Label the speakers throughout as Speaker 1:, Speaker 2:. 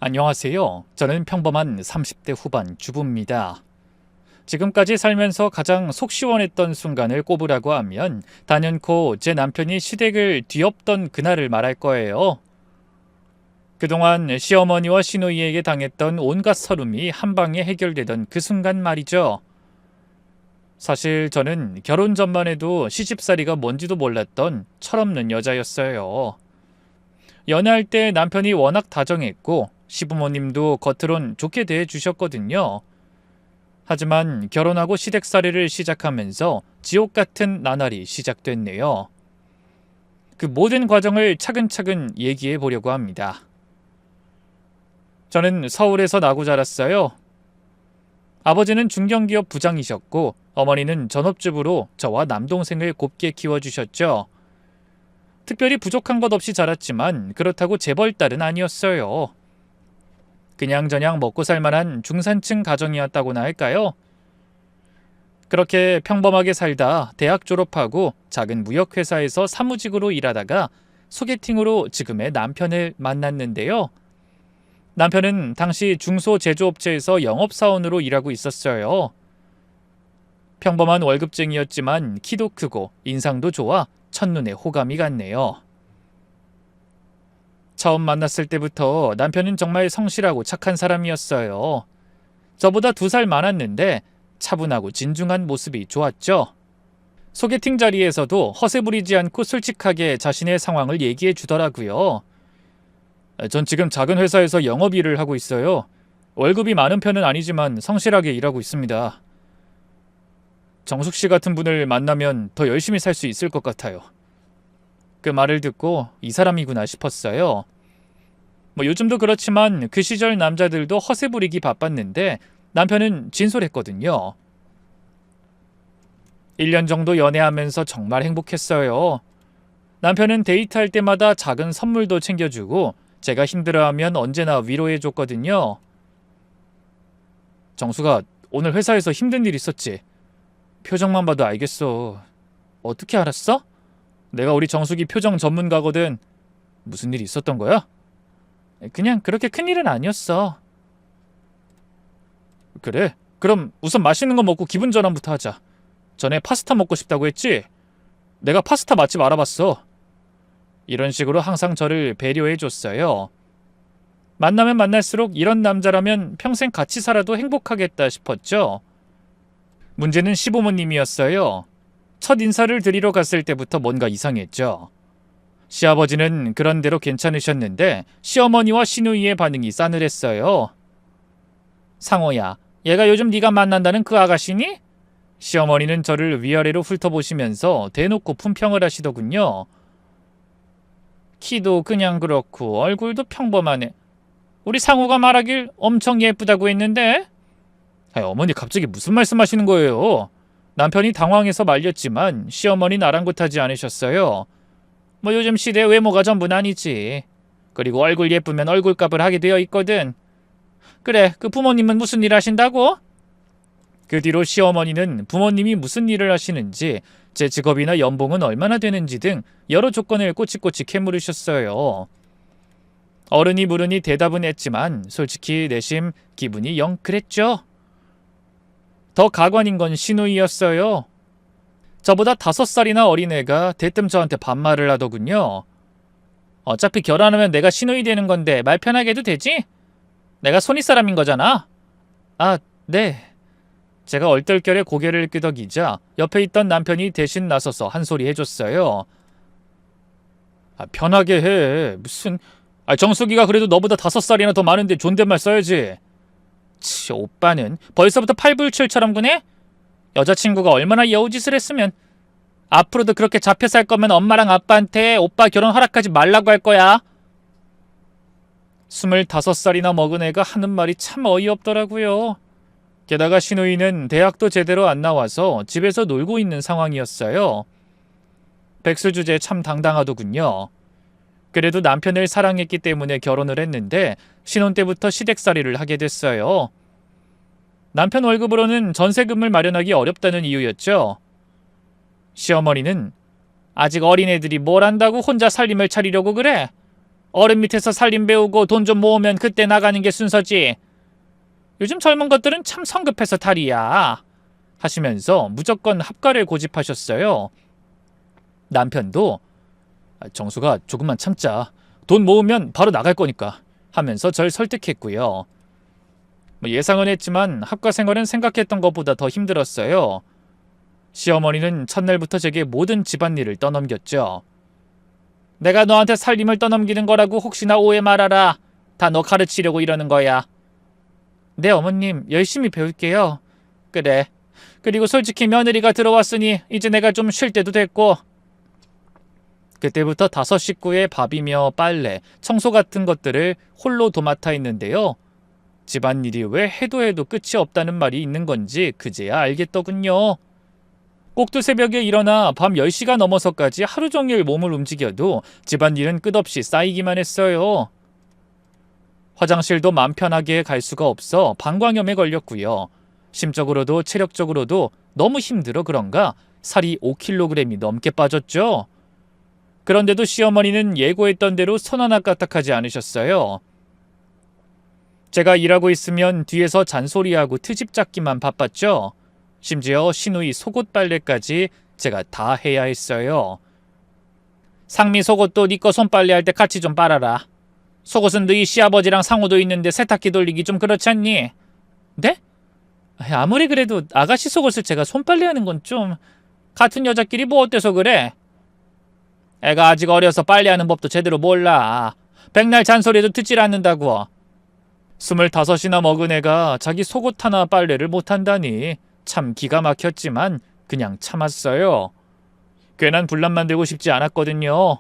Speaker 1: 안녕하세요. 저는 평범한 30대 후반 주부입니다. 지금까지 살면서 가장 속 시원했던 순간을 꼽으라고 하면 단연코 제 남편이 시댁을 뒤엎던 그날을 말할 거예요. 그동안 시어머니와 시누이에게 당했던 온갖 서름이 한 방에 해결되던 그 순간 말이죠. 사실 저는 결혼 전만 해도 시집살이가 뭔지도 몰랐던 철없는 여자였어요. 연애할 때 남편이 워낙 다정했고 시부모님도 겉으론 좋게 대해주셨거든요. 하지만 결혼하고 시댁살이를 시작하면서 지옥 같은 나날이 시작됐네요. 그 모든 과정을 차근차근 얘기해 보려고 합니다. 저는 서울에서 나고 자랐어요. 아버지는 중견기업 부장이셨고 어머니는 전업주부로 저와 남동생을 곱게 키워주셨죠. 특별히 부족한 것 없이 자랐지만 그렇다고 재벌딸은 아니었어요. 그냥저냥 먹고 살만한 중산층 가정이었다고나 할까요? 그렇게 평범하게 살다 대학 졸업하고 작은 무역회사에서 사무직으로 일하다가 소개팅으로 지금의 남편을 만났는데요. 남편은 당시 중소제조업체에서 영업사원으로 일하고 있었어요. 평범한 월급쟁이였지만 키도 크고 인상도 좋아 첫눈에 호감이 갔네요. 처음 만났을 때부터 남편은 정말 성실하고 착한 사람이었어요. 저보다 2살 많았는데 차분하고 진중한 모습이 좋았죠. 소개팅 자리에서도 허세 부리지 않고 솔직하게 자신의 상황을 얘기해 주더라고요. 전 지금 작은 회사에서 영업 일을 하고 있어요. 월급이 많은 편은 아니지만 성실하게 일하고 있습니다. 정숙 씨 같은 분을 만나면 더 열심히 살 수 있을 것 같아요. 그 말을 듣고 이 사람이구나 싶었어요. 요즘도 그렇지만 그 시절 남자들도 허세 부리기 바빴는데 남편은 진솔했거든요. 1년 정도 연애하면서 정말 행복했어요. 남편은 데이트할 때마다 작은 선물도 챙겨주고 제가 힘들어하면 언제나 위로해줬거든요. 정수가 오늘 회사에서 힘든 일 있었지? 표정만 봐도 알겠어. 어떻게 알았어? 내가 우리 정숙이 표정 전문가거든. 무슨 일이 있었던 거야? 그냥 그렇게 큰일은 아니었어. 그래? 그럼 우선 맛있는 거 먹고 기분 전환부터 하자. 전에 파스타 먹고 싶다고 했지? 내가 파스타 맛집 알아봤어. 이런 식으로 항상 저를 배려해줬어요. 만나면 만날수록 이런 남자라면 평생 같이 살아도 행복하겠다 싶었죠. 문제는 시부모님이었어요. 첫 인사를 드리러 갔을 때부터 뭔가 이상했죠. 시아버지는 그런대로 괜찮으셨는데 시어머니와 시누이의 반응이 싸늘했어요. 상호야, 얘가 요즘 네가 만난다는 그 아가씨니? 시어머니는 저를 위아래로 훑어보시면서 대놓고 품평을 하시더군요. 키도 그냥 그렇고 얼굴도 평범하네. 우리 상호가 말하길 엄청 예쁘다고 했는데? 어머니 갑자기 무슨 말씀하시는 거예요? 남편이 당황해서 말렸지만 시어머니는 아랑곳하지 않으셨어요. 요즘 시대 외모가 전부는 아니지. 그리고 얼굴 예쁘면 얼굴값을 하게 되어 있거든. 그래, 그 부모님은 무슨 일 하신다고? 그 뒤로 시어머니는 부모님이 무슨 일을 하시는지, 제 직업이나 연봉은 얼마나 되는지 등 여러 조건을 꼬치꼬치 캐물으셨어요. 어른이 물으니 대답은 했지만 솔직히 내심 기분이 영 그랬죠. 더 가관인 건 시누이였어요. 저보다 5살이나 어린 애가 대뜸 저한테 반말을 하더군요. 어차피 결혼하면 내가 시누이 되는 건데 말 편하게 해도 되지? 내가 손윗사람인 거잖아. 아, 네. 제가 얼떨결에 고개를 끄덕이자 옆에 있던 남편이 대신 나서서 한 소리 해줬어요. 편하게 해. 무슨... 정숙이가 그래도 너보다 5살이나 더 많은데 존댓말 써야지. 오빠는 벌써부터 팔불출처럼 구네? 여자친구가 얼마나 여우짓을 했으면. 앞으로도 그렇게 잡혀 살 거면 엄마랑 아빠한테 오빠 결혼 허락하지 말라고 할 거야. 25살이나 먹은 애가 하는 말이 참 어이없더라고요. 게다가 시누이는 대학도 제대로 안 나와서 집에서 놀고 있는 상황이었어요. 백수주제 참 당당하더군요. 그래도 남편을 사랑했기 때문에 결혼을 했는데 신혼 때부터 시댁살이를 하게 됐어요. 남편 월급으로는 전세금을 마련하기 어렵다는 이유였죠. 시어머니는 아직 어린애들이 뭘 안다고 혼자 살림을 차리려고 그래? 어른 밑에서 살림 배우고 돈 좀 모으면 그때 나가는 게 순서지. 요즘 젊은 것들은 참 성급해서 탈이야. 하시면서 무조건 합가를 고집하셨어요. 남편도 정수가 조금만 참자. 돈 모으면 바로 나갈 거니까 하면서 절 설득했고요. 예상은 했지만 합가 생활은 생각했던 것보다 더 힘들었어요. 시어머니는 첫날부터 제게 모든 집안일을 떠넘겼죠. 내가 너한테 살림을 떠넘기는 거라고 혹시나 오해 말아라. 다 너 가르치려고 이러는 거야. 네 어머님, 열심히 배울게요. 그래. 그리고 솔직히 며느리가 들어왔으니 이제 내가 좀 쉴 때도 됐고. 그때부터 5 식구의 밥이며 빨래, 청소 같은 것들을 홀로 도맡아 했는데요. 집안일이 왜 해도 해도 끝이 없다는 말이 있는 건지 그제야 알겠더군요. 꼭두 새벽에 일어나 밤 10시가 넘어서까지 하루 종일 몸을 움직여도 집안일은 끝없이 쌓이기만 했어요. 화장실도 맘 편하게 갈 수가 없어 방광염에 걸렸고요. 심적으로도 체력적으로도 너무 힘들어 그런가 살이 5kg이 넘게 빠졌죠. 그런데도 시어머니는 예고했던 대로 손 하나 까딱하지 않으셨어요. 제가 일하고 있으면 뒤에서 잔소리하고 트집 잡기만 바빴죠. 심지어 시누이 속옷 빨래까지 제가 다 해야 했어요. 상미 속옷도 네 거 손빨래할 때 같이 좀 빨아라. 속옷은 너희 시아버지랑 상호도 있는데 세탁기 돌리기 좀 그렇지 않니? 네? 아무리 그래도 아가씨 속옷을 제가 손빨래하는 건 좀... 같은 여자끼리 뭐 어때서 그래? 애가 아직 어려서 빨래하는 법도 제대로 몰라. 백날 잔소리도 듣질 않는다고. 25이나 먹은 애가 자기 속옷 하나 빨래를 못한다니 참 기가 막혔지만 그냥 참았어요. 괜한 분란 만들고 싶지 않았거든요.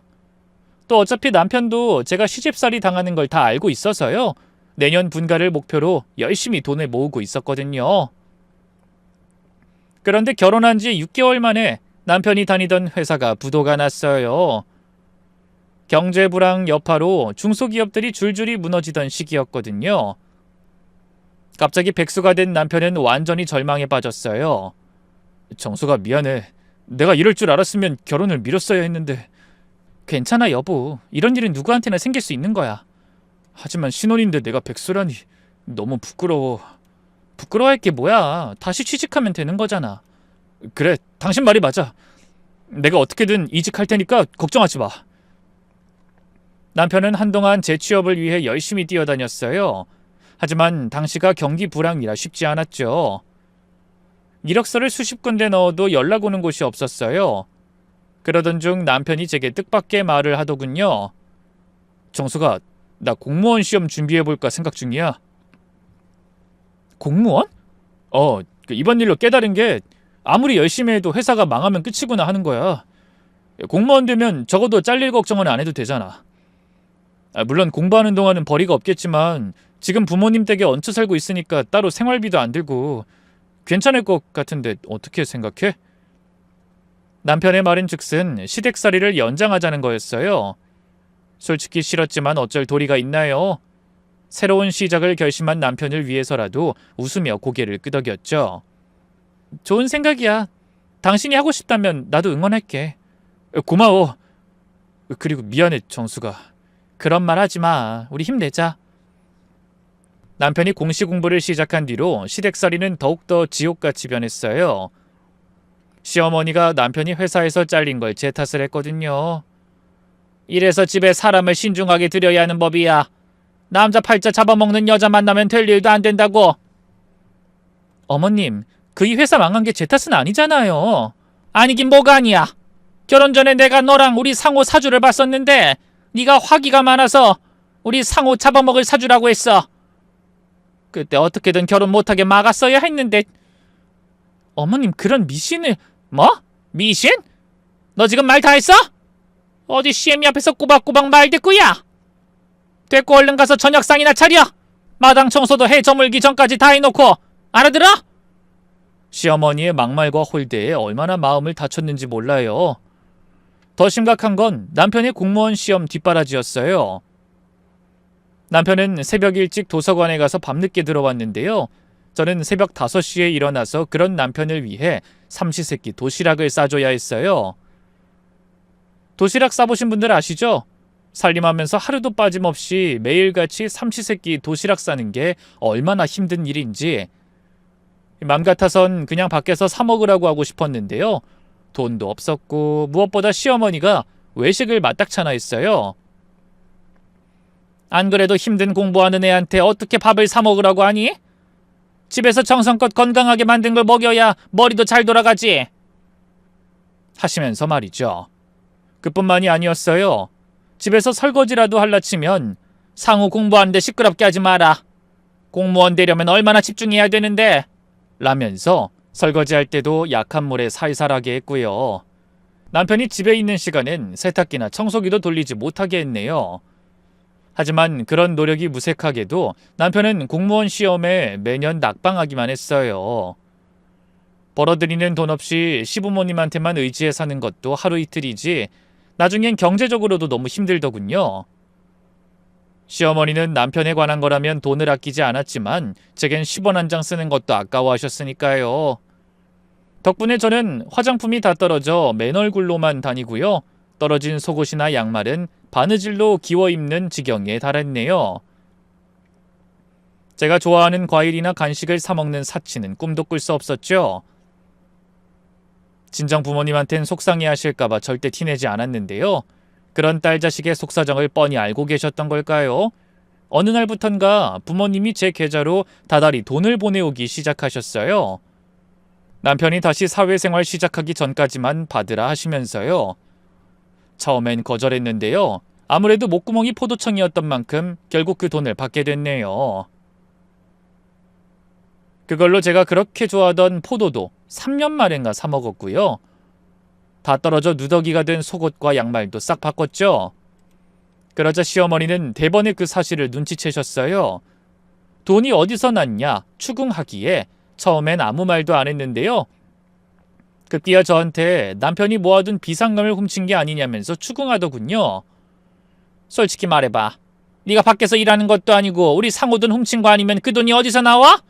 Speaker 1: 또 어차피 남편도 제가 시집살이 당하는 걸 다 알고 있어서요. 내년 분가를 목표로 열심히 돈을 모으고 있었거든요. 그런데 결혼한 지 6개월 만에 남편이 다니던 회사가 부도가 났어요. 경제 불황 여파로 중소기업들이 줄줄이 무너지던 시기였거든요. 갑자기 백수가 된 남편은 완전히 절망에 빠졌어요. 정수가 미안해. 내가 이럴 줄 알았으면 결혼을 미뤘어야 했는데. 괜찮아 여보. 이런 일은 누구한테나 생길 수 있는 거야. 하지만 신혼인데 내가 백수라니 너무 부끄러워. 부끄러워할 게 뭐야. 다시 취직하면 되는 거잖아. 그래, 당신 말이 맞아. 내가 어떻게든 이직할 테니까 걱정하지 마. 남편은 한동안 재취업을 위해 열심히 뛰어다녔어요. 하지만 당시가 경기 불황이라 쉽지 않았죠. 이력서를 수십 군데 넣어도 연락 오는 곳이 없었어요. 그러던 중 남편이 제게 뜻밖의 말을 하더군요. 정수가, 나 공무원 시험 준비해볼까 생각 중이야. 공무원? 이번 일로 깨달은 게 아무리 열심히 해도 회사가 망하면 끝이구나 하는 거야. 공무원 되면 적어도 잘릴 걱정은 안 해도 되잖아. 물론 공부하는 동안은 벌이가 없겠지만 지금 부모님 댁에 얹혀 살고 있으니까 따로 생활비도 안 들고 괜찮을 것 같은데 어떻게 생각해? 남편의 말인즉슨 시댁살이를 연장하자는 거였어요. 솔직히 싫었지만 어쩔 도리가 있나요? 새로운 시작을 결심한 남편을 위해서라도 웃으며 고개를 끄덕였죠. 좋은 생각이야. 당신이 하고 싶다면 나도 응원할게. 고마워. 그리고 미안해 정수가. 그런 말 하지 마. 우리 힘내자. 남편이 공시 공부를 시작한 뒤로 시댁살이는 더욱더 지옥같이 변했어요. 시어머니가 남편이 회사에서 잘린 걸 제 탓을 했거든요. 이래서 집에 사람을 신중하게 들여야 하는 법이야. 남자 팔자 잡아먹는 여자 만나면 될 일도 안 된다고. 어머님, 그 이 회사 망한 게 제 탓은 아니잖아요. 아니긴 뭐가 아니야. 결혼 전에 내가 너랑 우리 상호 사주를 봤었는데 네가 화기가 많아서 우리 상호 잡아먹을 사주라고 했어. 그때 어떻게든 결혼 못하게 막았어야 했는데. 어머님, 그런 미신을... 뭐? 미신? 너 지금 말 다 했어? 어디 CM이 앞에서 꼬박꼬박 말 대꾸야? 됐고 얼른 가서 저녁상이나 차려. 마당 청소도 해 저물기 전까지 다 해놓고. 알아들어? 시어머니의 막말과 홀대에 얼마나 마음을 다쳤는지 몰라요. 더 심각한 건 남편의 공무원 시험 뒷바라지였어요. 남편은 새벽 일찍 도서관에 가서 밤늦게 들어왔는데요. 저는 새벽 5시에 일어나서 그런 남편을 위해 삼시세끼 도시락을 싸줘야 했어요. 도시락 싸보신 분들 아시죠? 살림하면서 하루도 빠짐없이 매일같이 삼시세끼 도시락 싸는 게 얼마나 힘든 일인지 맘 같아선 그냥 밖에서 사 먹으라고 하고 싶었는데요. 돈도 없었고 무엇보다 시어머니가 외식을 맞닥쳐나 했어요. 안 그래도 힘든 공부하는 애한테 어떻게 밥을 사 먹으라고 하니? 집에서 정성껏 건강하게 만든 걸 먹여야 머리도 잘 돌아가지. 하시면서 말이죠. 그뿐만이 아니었어요. 집에서 설거지라도 할라 치면 상우 공부하는데 시끄럽게 하지 마라. 공무원 되려면 얼마나 집중해야 되는데. 라면서 설거지할 때도 약한 물에 살살하게 했고요. 남편이 집에 있는 시간엔 세탁기나 청소기도 돌리지 못하게 했네요. 하지만 그런 노력이 무색하게도 남편은 공무원 시험에 매년 낙방하기만 했어요. 벌어들이는 돈 없이 시부모님한테만 의지해 사는 것도 하루 이틀이지 나중엔 경제적으로도 너무 힘들더군요. 시어머니는 남편에 관한 거라면 돈을 아끼지 않았지만 제겐 10원 한 장 쓰는 것도 아까워하셨으니까요. 덕분에 저는 화장품이 다 떨어져 맨얼굴로만 다니고요. 떨어진 속옷이나 양말은 바느질로 기워 입는 지경에 달했네요. 제가 좋아하는 과일이나 간식을 사 먹는 사치는 꿈도 꿀 수 없었죠. 친정 부모님한텐 속상해 하실까봐 절대 티내지 않았는데요. 그런 딸 자식의 속사정을 뻔히 알고 계셨던 걸까요? 어느 날부턴가 부모님이 제 계좌로 다달이 돈을 보내오기 시작하셨어요. 남편이 다시 사회생활 시작하기 전까지만 받으라 하시면서요. 처음엔 거절했는데요. 아무래도 목구멍이 포도청이었던 만큼 결국 그 돈을 받게 됐네요. 그걸로 제가 그렇게 좋아하던 포도도 3년 만인가 사 먹었고요. 다 떨어져 누더기가 된 속옷과 양말도 싹 바꿨죠. 그러자 시어머니는 대번에 그 사실을 눈치채셨어요. 돈이 어디서 났냐 추궁하기에 처음엔 아무 말도 안 했는데요. 급기야 저한테 남편이 모아둔 비상금을 훔친 게 아니냐면서 추궁하더군요. 솔직히 말해봐. 네가 밖에서 일하는 것도 아니고 우리 상호 돈 훔친 거 아니면 그 돈이 어디서 나와?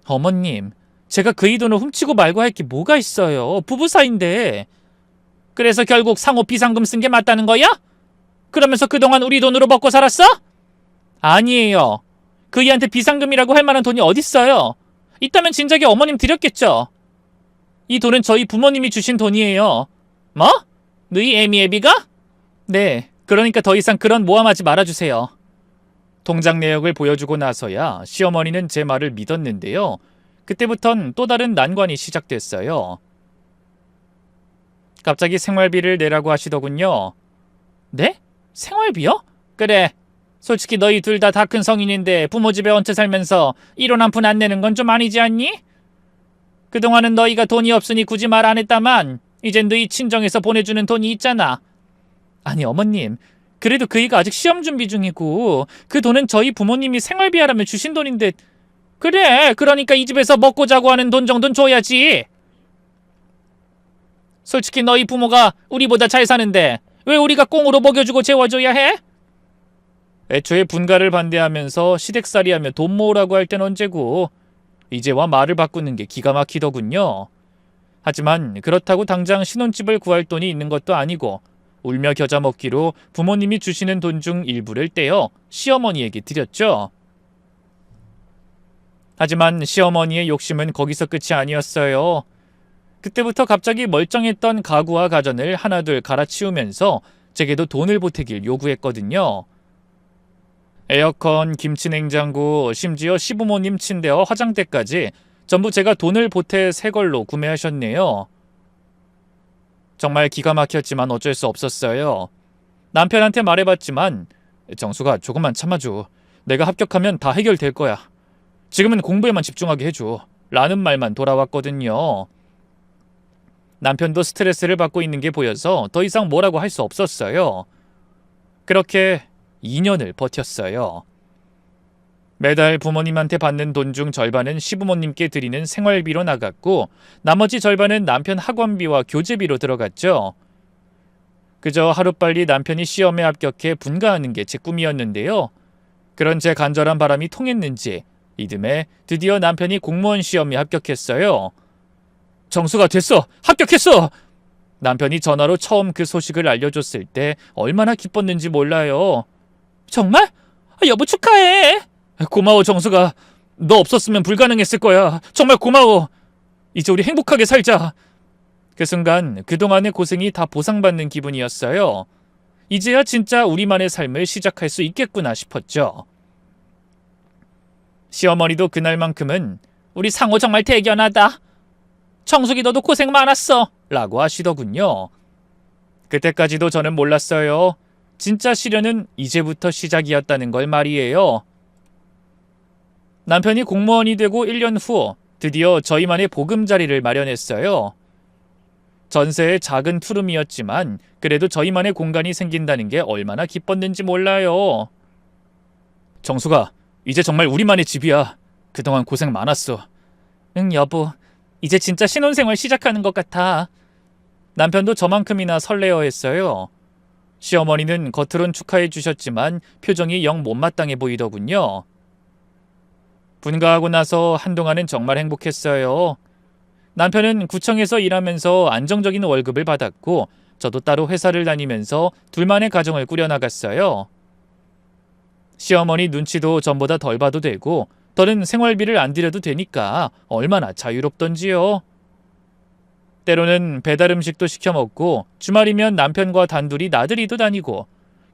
Speaker 1: 어머님, 제가 그이 돈을 훔치고 말고 할 게 뭐가 있어요. 부부 사이인데. 그래서 결국 상호 비상금 쓴 게 맞다는 거야? 그러면서 그동안 우리 돈으로 먹고 살았어? 아니에요. 그이한테 비상금이라고 할 만한 돈이 어딨어요. 있다면 진작에 어머님 드렸겠죠. 이 돈은 저희 부모님이 주신 돈이에요. 뭐? 너희 애미애비가? 네, 그러니까 더 이상 그런 모함하지 말아주세요. 통장 내역을 보여주고 나서야 시어머니는 제 말을 믿었는데요. 그때부턴 또 다른 난관이 시작됐어요. 갑자기 생활비를 내라고 하시더군요. 네? 생활비요? 그래. 솔직히 너희 둘 다 큰 성인인데 부모 집에 얹혀 살면서 1원 한 푼 안 내는 건 좀 아니지 않니? 그동안은 너희가 돈이 없으니 굳이 말 안 했다만 이젠 너희 친정에서 보내주는 돈이 있잖아. 아니 어머님, 그래도 그이가 아직 시험 준비 중이고 그 돈은 저희 부모님이 생활비 하라며 주신 돈인데. 그래, 그러니까 이 집에서 먹고 자고 하는 돈 정도는 줘야지. 솔직히 너희 부모가 우리보다 잘 사는데 왜 우리가 꽁으로 먹여주고 재워줘야 해? 애초에 분가를 반대하면서 시댁살이하며 돈 모으라고 할 땐 언제고 이제와 말을 바꾸는 게 기가 막히더군요. 하지만 그렇다고 당장 신혼집을 구할 돈이 있는 것도 아니고 울며 겨자 먹기로 부모님이 주시는 돈 중 일부를 떼어 시어머니에게 드렸죠. 하지만 시어머니의 욕심은 거기서 끝이 아니었어요. 그때부터 갑자기 멀쩡했던 가구와 가전을 하나둘 갈아치우면서 제게도 돈을 보태길 요구했거든요. 에어컨, 김치냉장고, 심지어 시부모님 침대와 화장대까지 전부 제가 돈을 보태 새 걸로 구매하셨네요. 정말 기가 막혔지만 어쩔 수 없었어요. 남편한테 말해봤지만 정수가 조금만 참아줘. 내가 합격하면 다 해결될 거야. 지금은 공부에만 집중하게 해줘. 라는 말만 돌아왔거든요. 남편도 스트레스를 받고 있는 게 보여서 더 이상 뭐라고 할 수 없었어요. 그렇게 2년을 버텼어요. 매달 부모님한테 받는 돈 중 절반은 시부모님께 드리는 생활비로 나갔고 나머지 절반은 남편 학원비와 교재비로 들어갔죠. 그저 하루빨리 남편이 시험에 합격해 분가하는 게 제 꿈이었는데요. 그런 제 간절한 바람이 통했는지 이듬해 드디어 남편이 공무원 시험에 합격했어요. 정수가 됐어! 합격했어! 남편이 전화로 처음 그 소식을 알려줬을 때 얼마나 기뻤는지 몰라요. 정말? 여보 축하해. 고마워 정수가. 너 없었으면 불가능했을 거야. 정말 고마워. 이제 우리 행복하게 살자. 그 순간 그동안의 고생이 다 보상받는 기분이었어요. 이제야 진짜 우리만의 삶을 시작할 수 있겠구나 싶었죠. 시어머니도 그날만큼은 우리 상호 정말 대견하다. 정숙이 너도 고생 많았어. 라고 하시더군요. 그때까지도 저는 몰랐어요. 진짜 시련은 이제부터 시작이었다는 걸 말이에요. 남편이 공무원이 되고 1년 후 드디어 저희만의 보금자리를 마련했어요. 전세의 작은 투룸이었지만 그래도 저희만의 공간이 생긴다는 게 얼마나 기뻤는지 몰라요. 정수가, 이제 정말 우리만의 집이야. 그동안 고생 많았어. 응 여보, 이제 진짜 신혼생활 시작하는 것 같아. 남편도 저만큼이나 설레어했어요. 시어머니는 겉으론 축하해 주셨지만 표정이 영 못마땅해 보이더군요. 분가하고 나서 한동안은 정말 행복했어요. 남편은 구청에서 일하면서 안정적인 월급을 받았고 저도 따로 회사를 다니면서 둘만의 가정을 꾸려나갔어요. 시어머니 눈치도 전보다 덜 봐도 되고 더는 생활비를 안 들여도 되니까 얼마나 자유롭던지요. 때로는 배달 음식도 시켜 먹고 주말이면 남편과 단둘이 나들이도 다니고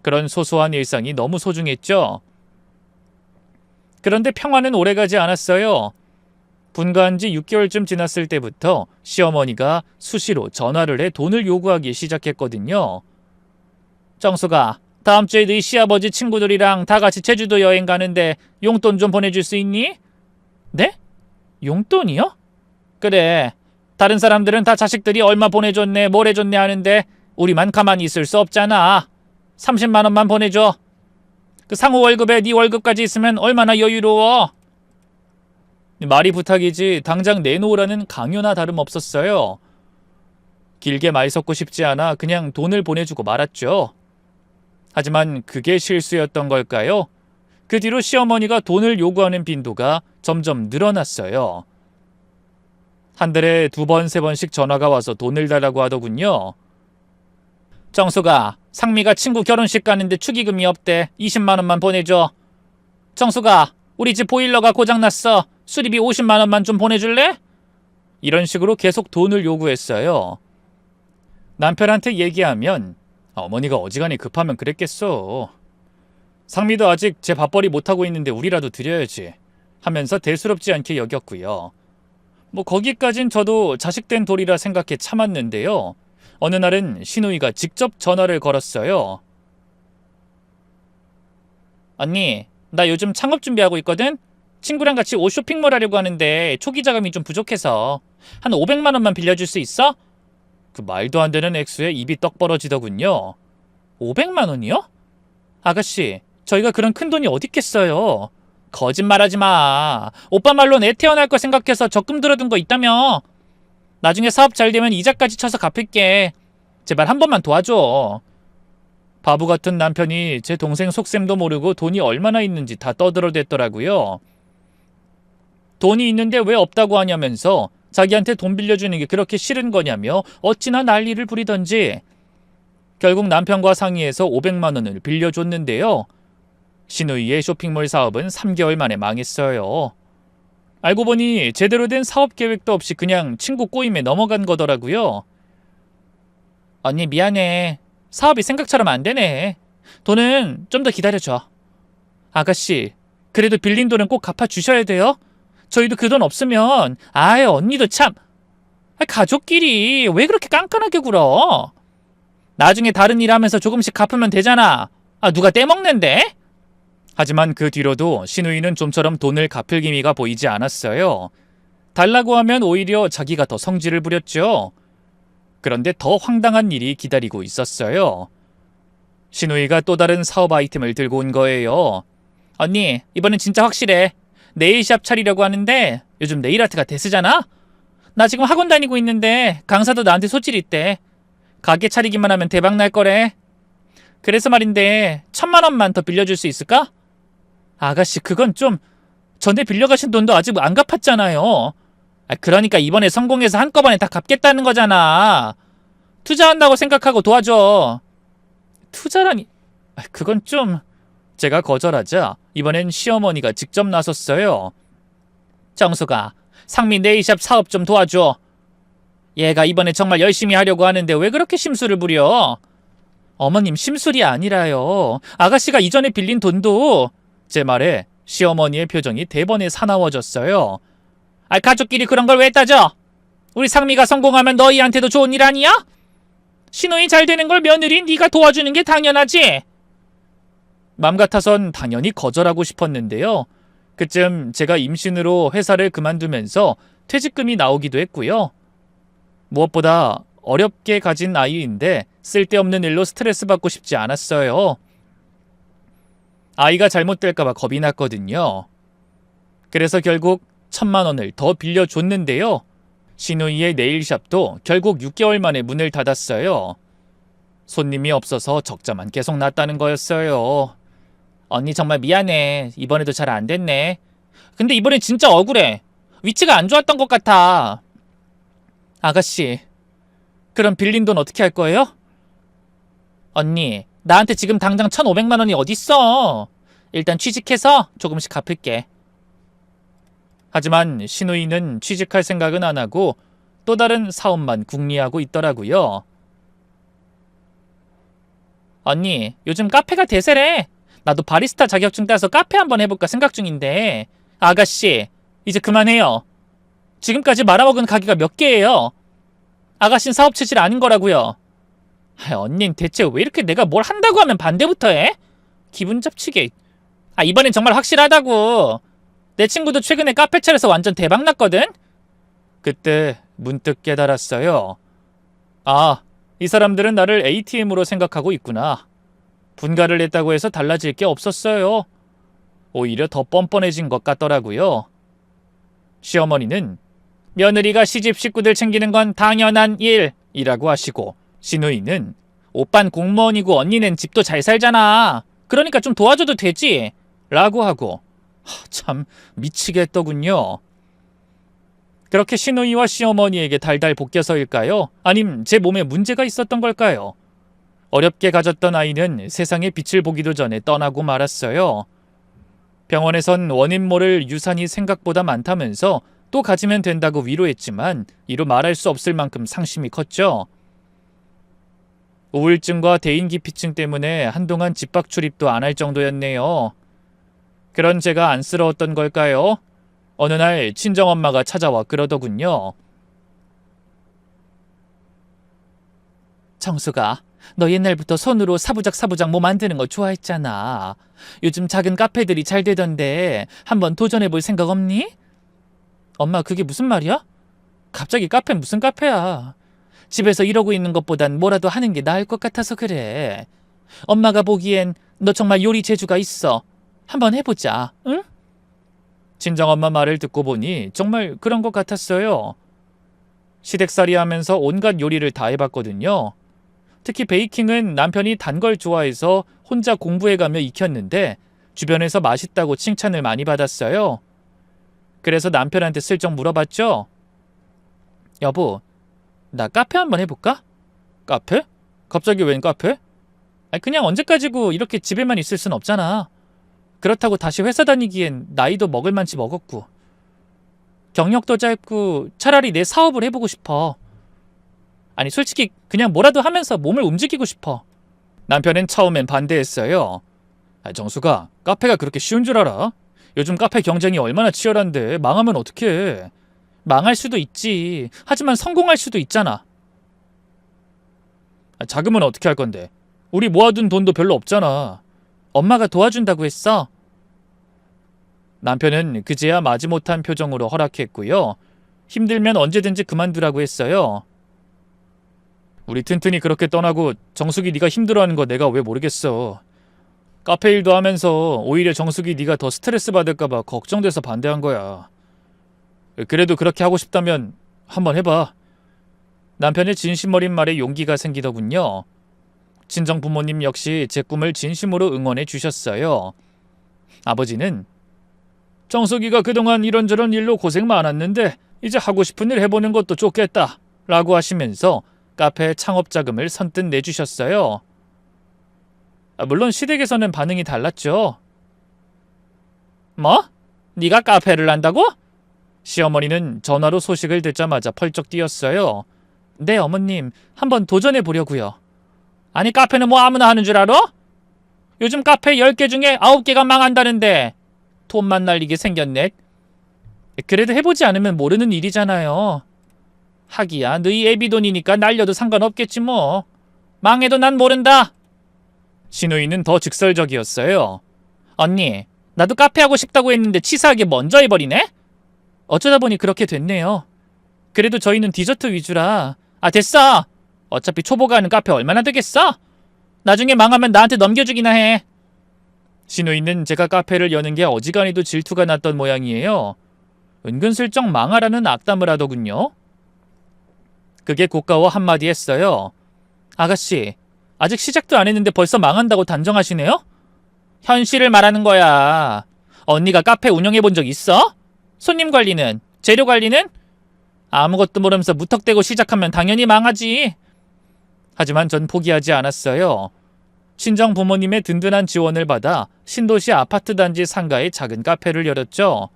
Speaker 1: 그런 소소한 일상이 너무 소중했죠. 그런데 평화는 오래가지 않았어요. 분가한 지 6개월쯤 지났을 때부터 시어머니가 수시로 전화를 해 돈을 요구하기 시작했거든요. 정수가, 다음 주에 너희 시아버지 친구들이랑 다 같이 제주도 여행 가는데 용돈 좀 보내줄 수 있니? 네? 용돈이요? 그래. 다른 사람들은 다 자식들이 얼마 보내줬네 뭘 해줬네 하는데 우리만 가만히 있을 수 없잖아. 30만 원만 보내줘. 그 상호 월급에 네 월급까지 있으면 얼마나 여유로워. 말이 부탁이지 당장 내놓으라는 강요나 다름없었어요. 길게 말 섞고 싶지 않아 그냥 돈을 보내주고 말았죠. 하지만 그게 실수였던 걸까요? 그 뒤로 시어머니가 돈을 요구하는 빈도가 점점 늘어났어요. 한 달에 2번, 3번씩 전화가 와서 돈을 달라고 하더군요. 정수가, 상미가 친구 결혼식 가는데 축의금이 없대. 20만 원만 보내줘. 정수가, 우리 집 보일러가 고장났어. 수리비 50만 원만 좀 보내줄래? 이런 식으로 계속 돈을 요구했어요. 남편한테 얘기하면 어머니가 어지간히 급하면 그랬겠어. 상미도 아직 제 밥벌이 못하고 있는데 우리라도 드려야지 하면서 대수롭지 않게 여겼고요. 거기까진 저도 자식된 도리라 생각해 참았는데요. 어느 날은 시누이가 직접 전화를 걸었어요. 언니, 나 요즘 창업 준비하고 있거든? 친구랑 같이 옷 쇼핑몰 하려고 하는데 초기 자금이 좀 부족해서 한 500만 원만 빌려줄 수 있어? 그 말도 안 되는 액수에 입이 떡 벌어지더군요. 500만 원이요? 아가씨, 저희가 그런 큰 돈이 어딨겠어요. 거짓말하지 마. 오빠 말로 애 태어날 거 생각해서 적금 들어둔 거 있다며. 나중에 사업 잘 되면 이자까지 쳐서 갚을게. 제발 한 번만 도와줘. 바보 같은 남편이 제 동생 속셈도 모르고 돈이 얼마나 있는지 다 떠들어댔더라고요. 돈이 있는데 왜 없다고 하냐면서 자기한테 돈 빌려주는 게 그렇게 싫은 거냐며 어찌나 난리를 부리던지 결국 남편과 상의해서 500만 원을 빌려줬는데요. 시누이의 쇼핑몰 사업은 3개월 만에 망했어요. 알고 보니 제대로 된 사업 계획도 없이 그냥 친구 꼬임에 넘어간 거더라고요. 언니 미안해. 사업이 생각처럼 안 되네. 돈은 좀 더 기다려줘. 아가씨, 그래도 빌린 돈은 꼭 갚아주셔야 돼요. 저희도 그 돈 없으면 언니도 참. 가족끼리 왜 그렇게 깐깐하게 굴어? 나중에 다른 일 하면서 조금씩 갚으면 되잖아. 누가 떼먹는데? 하지만 그 뒤로도 시누이는 좀처럼 돈을 갚을 기미가 보이지 않았어요. 달라고 하면 오히려 자기가 더 성질을 부렸죠. 그런데 더 황당한 일이 기다리고 있었어요. 시누이가 또 다른 사업 아이템을 들고 온 거예요. 언니, 이번엔 진짜 확실해. 네일샵 차리려고 하는데 요즘 네일아트가 대세잖아? 나 지금 학원 다니고 있는데 강사도 나한테 소질이 있대. 가게 차리기만 하면 대박 날 거래. 그래서 말인데 1,000만 원만 더 빌려줄 수 있을까? 아가씨, 그건 좀 전에 빌려가신 돈도 아직 안 갚았잖아요. 그러니까 이번에 성공해서 한꺼번에 다 갚겠다는 거잖아. 투자한다고 생각하고 도와줘. 투자라니, 그건 좀... 제가 거절하자 이번엔 시어머니가 직접 나섰어요. 정수가, 상미 네일샵 사업 좀 도와줘. 얘가 이번에 정말 열심히 하려고 하는데 왜 그렇게 심술을 부려? 어머님, 심술이 아니라요. 아가씨가 이전에 빌린 돈도... 제 말에 시어머니의 표정이 대번에 사나워졌어요. 가족끼리 그런 걸 왜 따져? 우리 상미가 성공하면 너희한테도 좋은 일 아니야? 신우이 잘 되는 걸 며느리인 네가 도와주는 게 당연하지. 맘 같아선 당연히 거절하고 싶었는데요. 그쯤 제가 임신으로 회사를 그만두면서 퇴직금이 나오기도 했고요. 무엇보다 어렵게 가진 아이인데 쓸데없는 일로 스트레스 받고 싶지 않았어요. 아이가 잘못될까봐 겁이 났거든요. 그래서 결국 1,000만 원을 더 빌려줬는데요. 신우이의 네일샵도 결국 6개월 만에 문을 닫았어요. 손님이 없어서 적자만 계속 났다는 거였어요. 언니 정말 미안해. 이번에도 잘 안 됐네. 근데 이번엔 진짜 억울해. 위치가 안 좋았던 것 같아. 아가씨, 그럼 빌린 돈 어떻게 할 거예요? 언니, 나한테 지금 당장 1,500만 원이 어딨어. 일단 취직해서 조금씩 갚을게. 하지만 신우이는 취직할 생각은 안 하고 또 다른 사업만 궁리하고 있더라고요. 언니, 요즘 카페가 대세래. 나도 바리스타 자격증 따서 카페 한번 해볼까 생각 중인데. 아가씨, 이제 그만해요. 지금까지 말아먹은 가게가 몇 개예요. 아가씨는 사업 체질 아닌 거라고요. 언닌 대체 왜 이렇게 내가 뭘 한다고 하면 반대부터 해? 기분 잡치게. 이번엔 정말 확실하다고. 내 친구도 최근에 카페 차려서 완전 대박 났거든? 그때 문득 깨달았어요. 이 사람들은 나를 ATM으로 생각하고 있구나. 분가를 냈다고 해서 달라질 게 없었어요. 오히려 더 뻔뻔해진 것 같더라고요. 시어머니는 며느리가 시집 식구들 챙기는 건 당연한 일이라고 하시고, 신우이는 오빤 공무원이고 언니는 집도 잘 살잖아. 그러니까 좀 도와줘도 되지 라고 하고, 참 미치겠더군요. 그렇게 신우이와 시어머니에게 달달 볶여서일까요? 아님 제 몸에 문제가 있었던 걸까요? 어렵게 가졌던 아이는 세상의 빛을 보기도 전에 떠나고 말았어요. 병원에선 원인 모를 유산이 생각보다 많다면서 또 가지면 된다고 위로했지만 이루 말할 수 없을 만큼 상심이 컸죠. 우울증과 대인기피증 때문에 한동안 집밖 출입도 안 할 정도였네요. 그런 제가 안쓰러웠던 걸까요? 어느 날 친정엄마가 찾아와 그러더군요. 정수가, 너 옛날부터 손으로 사부작 뭐 만드는 거 좋아했잖아. 요즘 작은 카페들이 잘 되던데 한번 도전해볼 생각 없니? 엄마, 그게 무슨 말이야? 갑자기 카페 무슨 카페야. 집에서 이러고 있는 것보단 뭐라도 하는 게 나을 것 같아서 그래. 엄마가 보기엔 너 정말 요리 재주가 있어. 한번 해보자, 응? 친정엄마 말을 듣고 보니 정말 그런 것 같았어요. 시댁살이 하면서 온갖 요리를 다 해봤거든요. 특히 베이킹은 남편이 단 걸 좋아해서 혼자 공부해가며 익혔는데 주변에서 맛있다고 칭찬을 많이 받았어요. 그래서 남편한테 슬쩍 물어봤죠. 여보, 나 카페 한번 해볼까? 카페? 갑자기 웬 카페? 그냥 언제까지고 이렇게 집에만 있을 순 없잖아. 그렇다고 다시 회사 다니기엔 나이도 먹을 만치 먹었고 경력도 짧고 차라리 내 사업을 해보고 싶어. 솔직히 그냥 뭐라도 하면서 몸을 움직이고 싶어. 남편은 처음엔 반대했어요. 정수가, 카페가 그렇게 쉬운 줄 알아? 요즘 카페 경쟁이 얼마나 치열한데 망하면 어떡해. 망할 수도 있지. 하지만 성공할 수도 있잖아. 자금은 어떻게 할 건데? 우리 모아둔 돈도 별로 없잖아. 엄마가 도와준다고 했어. 남편은 그제야 마지못한 표정으로 허락했고요. 힘들면 언제든지 그만두라고 했어요. 우리 튼튼이 그렇게 떠나고 정숙이 네가 힘들어하는 거 내가 왜 모르겠어. 카페 일도 하면서 오히려 정숙이 네가 더 스트레스 받을까봐 걱정돼서 반대한 거야. 그래도 그렇게 하고 싶다면 한번 해봐. 남편의 진심 어린 말에 용기가 생기더군요. 친정 부모님 역시 제 꿈을 진심으로 응원해 주셨어요. 아버지는 정숙이가 그동안 이런저런 일로 고생 많았는데 이제 하고 싶은 일 해보는 것도 좋겠다 라고 하시면서 카페 창업 자금을 선뜻 내주셨어요. 물론 시댁에서는 반응이 달랐죠. 뭐? 네가 카페를 한다고? 시어머니는 전화로 소식을 듣자마자 펄쩍 뛰었어요. 네, 어머님. 한번 도전해 보려고요. 아니, 카페는 뭐 아무나 하는 줄 알아? 요즘 카페 10개 중에 9개가 망한다는데 돈만 날리게 생겼네. 그래도 해보지 않으면 모르는 일이잖아요. 하기야 너희 애비 돈이니까 날려도 상관없겠지 뭐. 망해도 난 모른다. 신우이는 더 직설적이었어요. 언니, 나도 카페 하고 싶다고 했는데 치사하게 먼저 해버리네? 어쩌다 보니 그렇게 됐네요. 그래도 저희는 디저트 위주라. 아, 됐어. 어차피 초보가 하는 카페 얼마나 되겠어? 나중에 망하면 나한테 넘겨주기나 해. 신우이는 제가 카페를 여는 게 어지간히도 질투가 났던 모양이에요. 은근슬쩍 망하라는 악담을 하더군요. 그게 고가워 한마디 했어요. 아가씨, 아직 시작도 안 했는데 벌써 망한다고 단정하시네요? 현실을 말하는 거야. 언니가 카페 운영해 본 적 있어? 손님 관리는? 재료 관리는? 아무것도 모르면서 무턱대고 시작하면 당연히 망하지. 하지만 전 포기하지 않았어요. 친정 부모님의 든든한 지원을 받아 신도시 아파트 단지 상가에 작은 카페를 열었죠.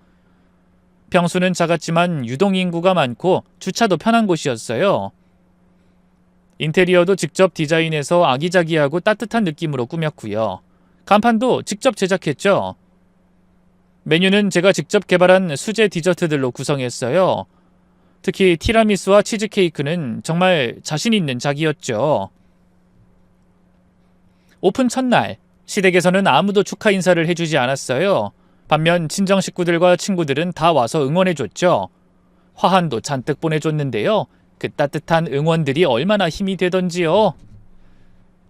Speaker 1: 평수는 작았지만 유동인구가 많고 주차도 편한 곳이었어요. 인테리어도 직접 디자인해서 아기자기하고 따뜻한 느낌으로 꾸몄고요. 간판도 직접 제작했죠. 메뉴는 제가 직접 개발한 수제 디저트들로 구성했어요. 특히 티라미수와 치즈케이크는 정말 자신 있는 작이었죠. 오픈 첫날, 시댁에서는 아무도 축하 인사를 해주지 않았어요. 반면 친정 식구들과 친구들은 다 와서 응원해줬죠. 화환도 잔뜩 보내줬는데요. 그 따뜻한 응원들이 얼마나 힘이 되던지요.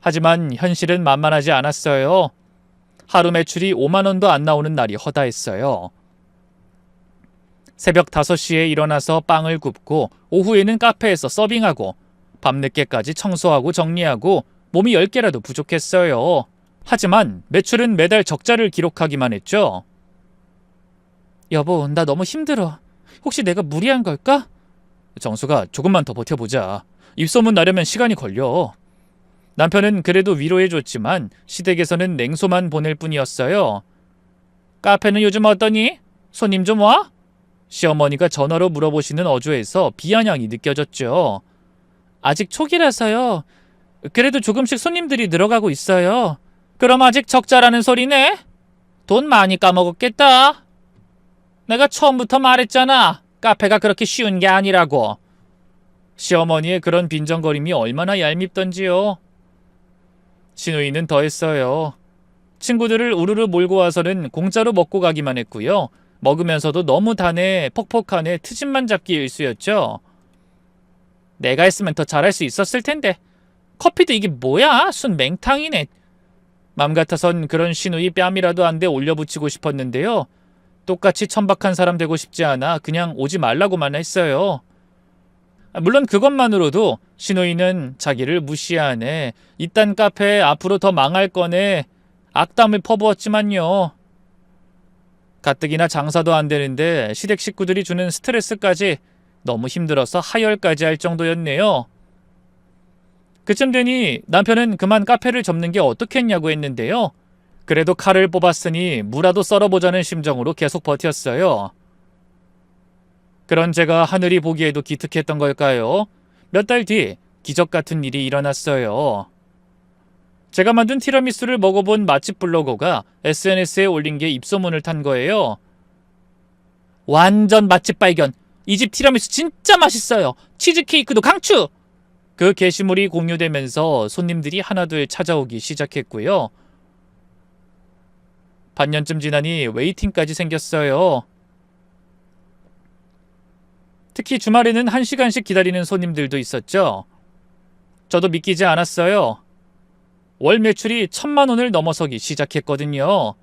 Speaker 1: 하지만 현실은 만만하지 않았어요. 하루 매출이 5만 원도 안 나오는 날이 허다했어요. 새벽 5시에 일어나서 빵을 굽고 오후에는 카페에서 서빙하고 밤늦게까지 청소하고 정리하고 몸이 10개라도 부족했어요. 하지만 매출은 매달 적자를 기록하기만 했죠. 여보, 나 너무 힘들어. 혹시 내가 무리한 걸까? 정수가 조금만 더 버텨보자. 입소문 나려면 시간이 걸려. 남편은 그래도 위로해줬지만 시댁에서는 냉소만 보낼 뿐이었어요. 카페는 요즘 어떠니? 손님 좀 와? 시어머니가 전화로 물어보시는 어조에서 비아냥이 느껴졌죠. 아직 초기라서요. 그래도 조금씩 손님들이 늘어가고 있어요. 그럼 아직 적자라는 소리네? 돈 많이 까먹었겠다. 내가 처음부터 말했잖아. 카페가 그렇게 쉬운 게 아니라고. 시어머니의 그런 빈정거림이 얼마나 얄밉던지요. 신우이는 더했어요. 친구들을 우르르 몰고 와서는 공짜로 먹고 가기만 했고요. 먹으면서도 너무 단에 퍽퍽하네 트집만 잡기 일쑤였죠. 내가 했으면 더 잘할 수 있었을 텐데. 커피도 이게 뭐야? 순 맹탕이네. 맘 같아선 그런 신우이 뺨이라도 한 대 올려붙이고 싶었는데요. 똑같이 천박한 사람 되고 싶지 않아 그냥 오지 말라고만 했어요. 물론 그것만으로도 신우이는 자기를 무시하네, 이딴 카페 앞으로 더 망할 거네 악담을 퍼부었지만요. 가뜩이나 장사도 안 되는데 시댁 식구들이 주는 스트레스까지 너무 힘들어서 하혈까지 할 정도였네요. 그쯤 되니 남편은 그만 카페를 접는 게 어떻겠냐고 했는데요. 그래도 칼을 뽑았으니 무라도 썰어보자는 심정으로 계속 버텼어요. 그런 제가 하늘이 보기에도 기특했던 걸까요? 몇 달 뒤 기적 같은 일이 일어났어요. 제가 만든 티라미수를 먹어본 맛집 블로거가 SNS에 올린 게 입소문을 탄 거예요. 완전 맛집 발견! 이 집 티라미수 진짜 맛있어요! 치즈케이크도 강추! 그 게시물이 공유되면서 손님들이 하나둘 찾아오기 시작했고요. 반년쯤 지나니 웨이팅까지 생겼어요. 특히 주말에는 1시간씩 기다리는 손님들도 있었죠. 저도 믿기지 않았어요. 월 매출이 1,000만 원을 넘어서기 시작했거든요.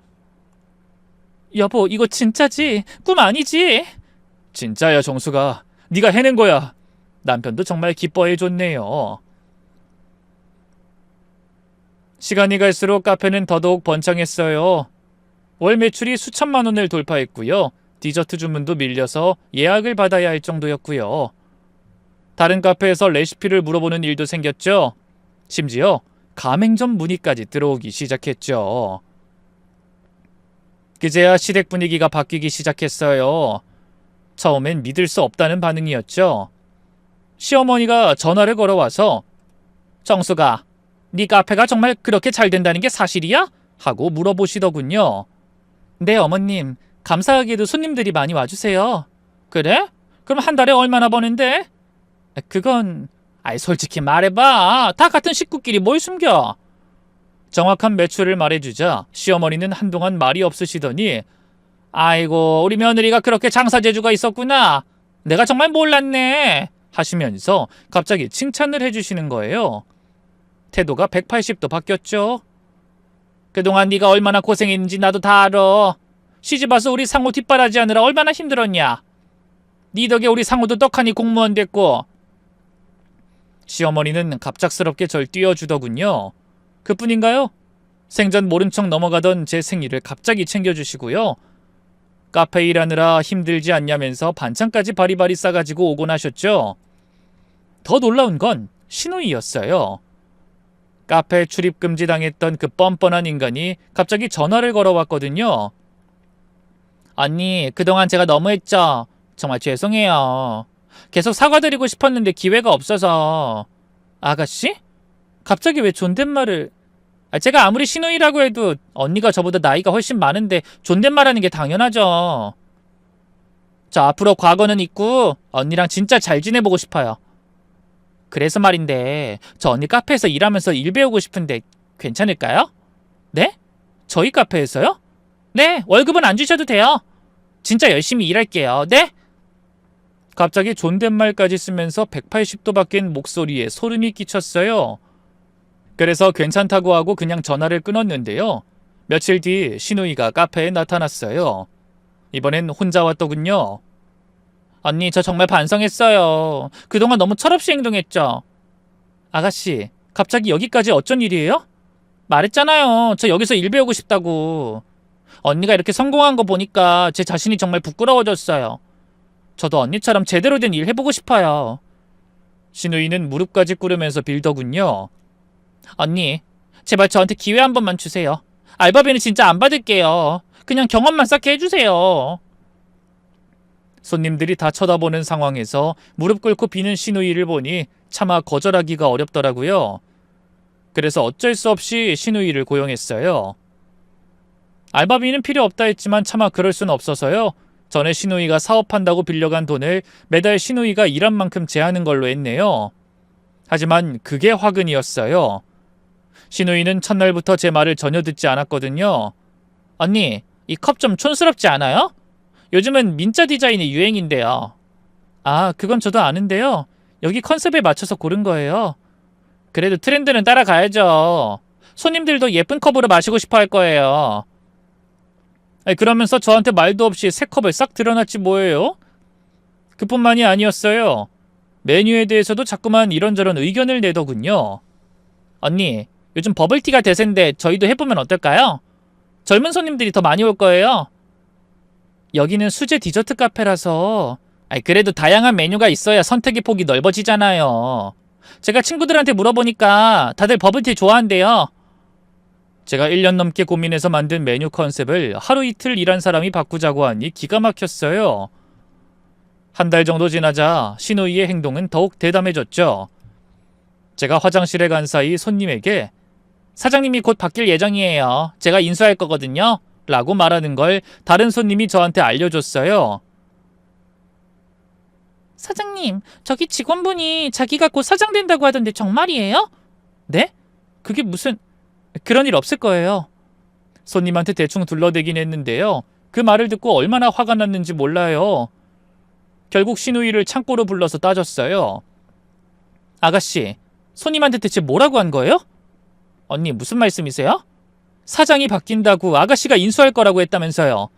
Speaker 1: 여보, 이거 진짜지? 꿈 아니지? 진짜야, 정수가. 네가 해낸 거야. 남편도 정말 기뻐해줬네요. 시간이 갈수록 카페는 더더욱 번창했어요. 월 매출이 수천만 원을 돌파했고요. 디저트 주문도 밀려서 예약을 받아야 할 정도였고요. 다른 카페에서 레시피를 물어보는 일도 생겼죠. 심지어 가맹점 문의까지 들어오기 시작했죠. 그제야 시댁 분위기가 바뀌기 시작했어요. 처음엔 믿을 수 없다는 반응이었죠. 시어머니가 전화를 걸어와서 정수가, 네 카페가 정말 그렇게 잘 된다는 게 사실이야? 하고 물어보시더군요. 네, 어머님. 감사하게도 손님들이 많이 와주세요. 그래? 그럼 한 달에 얼마나 버는데? 그건... 솔직히 말해봐. 다 같은 식구끼리 뭘 숨겨? 정확한 매출을 말해주자 시어머니는 한동안 말이 없으시더니 아이고, 우리 며느리가 그렇게 장사 재주가 있었구나. 내가 정말 몰랐네. 하시면서 갑자기 칭찬을 해주시는 거예요. 태도가 180도 바뀌었죠. 그동안 네가 얼마나 고생했는지 나도 다 알아. 시집와서 우리 상호 뒷바라지하느라 얼마나 힘들었냐. 네 덕에 우리 상호도 떡하니 공무원 됐고. 시어머니는 갑작스럽게 절 띄워주더군요. 그뿐인가요? 생전 모른 척 넘어가던 제 생일을 갑자기 챙겨주시고요. 카페 일하느라 힘들지 않냐면서 반찬까지 바리바리 싸가지고 오곤 하셨죠. 더 놀라운 건 시누이였어요. 카페 출입 금지당했던 그 뻔뻔한 인간이 갑자기 전화를 걸어왔거든요. 언니, 그동안 제가 너무했죠. 정말 죄송해요. 계속 사과드리고 싶었는데 기회가 없어서. 아가씨? 갑자기 왜 존댓말을... 제가 아무리 시누이라고 해도 언니가 저보다 나이가 훨씬 많은데 존댓말하는 게 당연하죠. 저 앞으로 과거는 잊고 언니랑 진짜 잘 지내보고 싶어요. 그래서 말인데 저 언니 카페에서 일하면서 일 배우고 싶은데 괜찮을까요? 네? 저희 카페에서요? 네, 월급은 안 주셔도 돼요. 진짜 열심히 일할게요. 네? 갑자기 존댓말까지 쓰면서 180도 바뀐 목소리에 소름이 끼쳤어요. 그래서 괜찮다고 하고 그냥 전화를 끊었는데요. 며칠 뒤 시누이가 카페에 나타났어요. 이번엔 혼자 왔더군요. 언니, 저 정말 반성했어요. 그동안 너무 철없이 행동했죠. 아가씨, 갑자기 여기까지 어쩐 일이에요? 말했잖아요. 저 여기서 일 배우고 싶다고. 언니가 이렇게 성공한 거 보니까 제 자신이 정말 부끄러워졌어요. 저도 언니처럼 제대로 된 일 해보고 싶어요. 시누이는 무릎까지 꿇으면서 빌더군요. 언니, 제발 저한테 기회 한 번만 주세요. 알바비는 진짜 안 받을게요. 그냥 경험만 쌓게 해주세요. 손님들이 다 쳐다보는 상황에서 무릎 꿇고 비는 시누이를 보니 차마 거절하기가 어렵더라고요. 그래서 어쩔 수 없이 시누이를 고용했어요. 알바비는 필요 없다 했지만 차마 그럴 순 없어서요. 전에 시누이가 사업한다고 빌려간 돈을 매달 시누이가 일한 만큼 제하는 걸로 했네요. 하지만 그게 화근이었어요. 시누이는 첫날부터 제 말을 전혀 듣지 않았거든요. 언니, 이 컵 좀 촌스럽지 않아요? 요즘은 민자 디자인이 유행인데요. 아, 그건 저도 아는데요. 여기 컨셉에 맞춰서 고른 거예요. 그래도 트렌드는 따라가야죠. 손님들도 예쁜 컵으로 마시고 싶어 할 거예요. 그러면서 저한테 말도 없이 새 컵을 싹 들여놨지 뭐예요? 그뿐만이 아니었어요. 메뉴에 대해서도 자꾸만 이런저런 의견을 내더군요. 언니, 요즘 버블티가 대세인데 저희도 해보면 어떨까요? 젊은 손님들이 더 많이 올 거예요. 여기는 수제 디저트 카페라서 그래도 다양한 메뉴가 있어야 선택의 폭이 넓어지잖아요. 제가 친구들한테 물어보니까 다들 버블티 좋아한대요. 제가 1년 넘게 고민해서 만든 메뉴 컨셉을 하루 이틀 일한 사람이 바꾸자고 하니 기가 막혔어요. 한 달 정도 지나자 시누이의 행동은 더욱 대담해졌죠. 제가 화장실에 간 사이 손님에게 사장님이 곧 바뀔 예정이에요. 제가 인수할 거거든요. 라고 말하는 걸 다른 손님이 저한테 알려줬어요. 사장님, 저기 직원분이 자기가 곧 사장 된다고 하던데 정말이에요? 네? 그게 무슨... 그런 일 없을 거예요. 손님한테 대충 둘러대긴 했는데요. 그 말을 듣고 얼마나 화가 났는지 몰라요. 결국 시누이를 창고로 불러서 따졌어요. 아가씨, 손님한테 대체 뭐라고 한 거예요? 언니, 무슨 말씀이세요? 사장이 바뀐다고 아가씨가 인수할 거라고 했다면서요.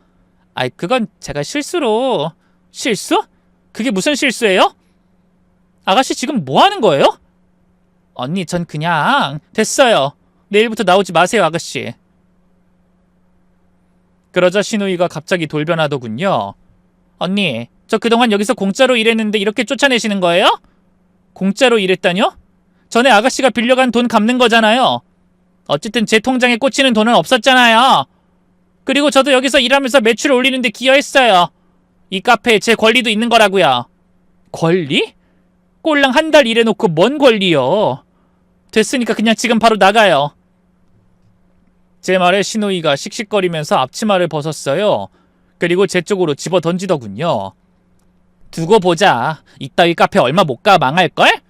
Speaker 1: 그건 제가 실수로... 실수? 그게 무슨 실수예요? 아가씨 지금 뭐 하는 거예요? 언니, 전 그냥... 됐어요. 내일부터 나오지 마세요, 아가씨. 그러자 시누이가 갑자기 돌변하더군요. 언니, 저 그동안 여기서 공짜로 일했는데 이렇게 쫓아내시는 거예요? 공짜로 일했다뇨? 전에 아가씨가 빌려간 돈 갚는 거잖아요. 어쨌든 제 통장에 꽂히는 돈은 없었잖아요. 그리고 저도 여기서 일하면서 매출을 올리는데 기여했어요. 이 카페에 제 권리도 있는 거라고요. 권리? 꼴랑 한 달 일해놓고 뭔 권리요? 됐으니까 그냥 지금 바로 나가요. 제 말에 신우이가 씩씩거리면서 앞치마를 벗었어요. 그리고 제 쪽으로 집어 던지더군요. 두고 보자. 이따위 카페 얼마 못 가 망할걸?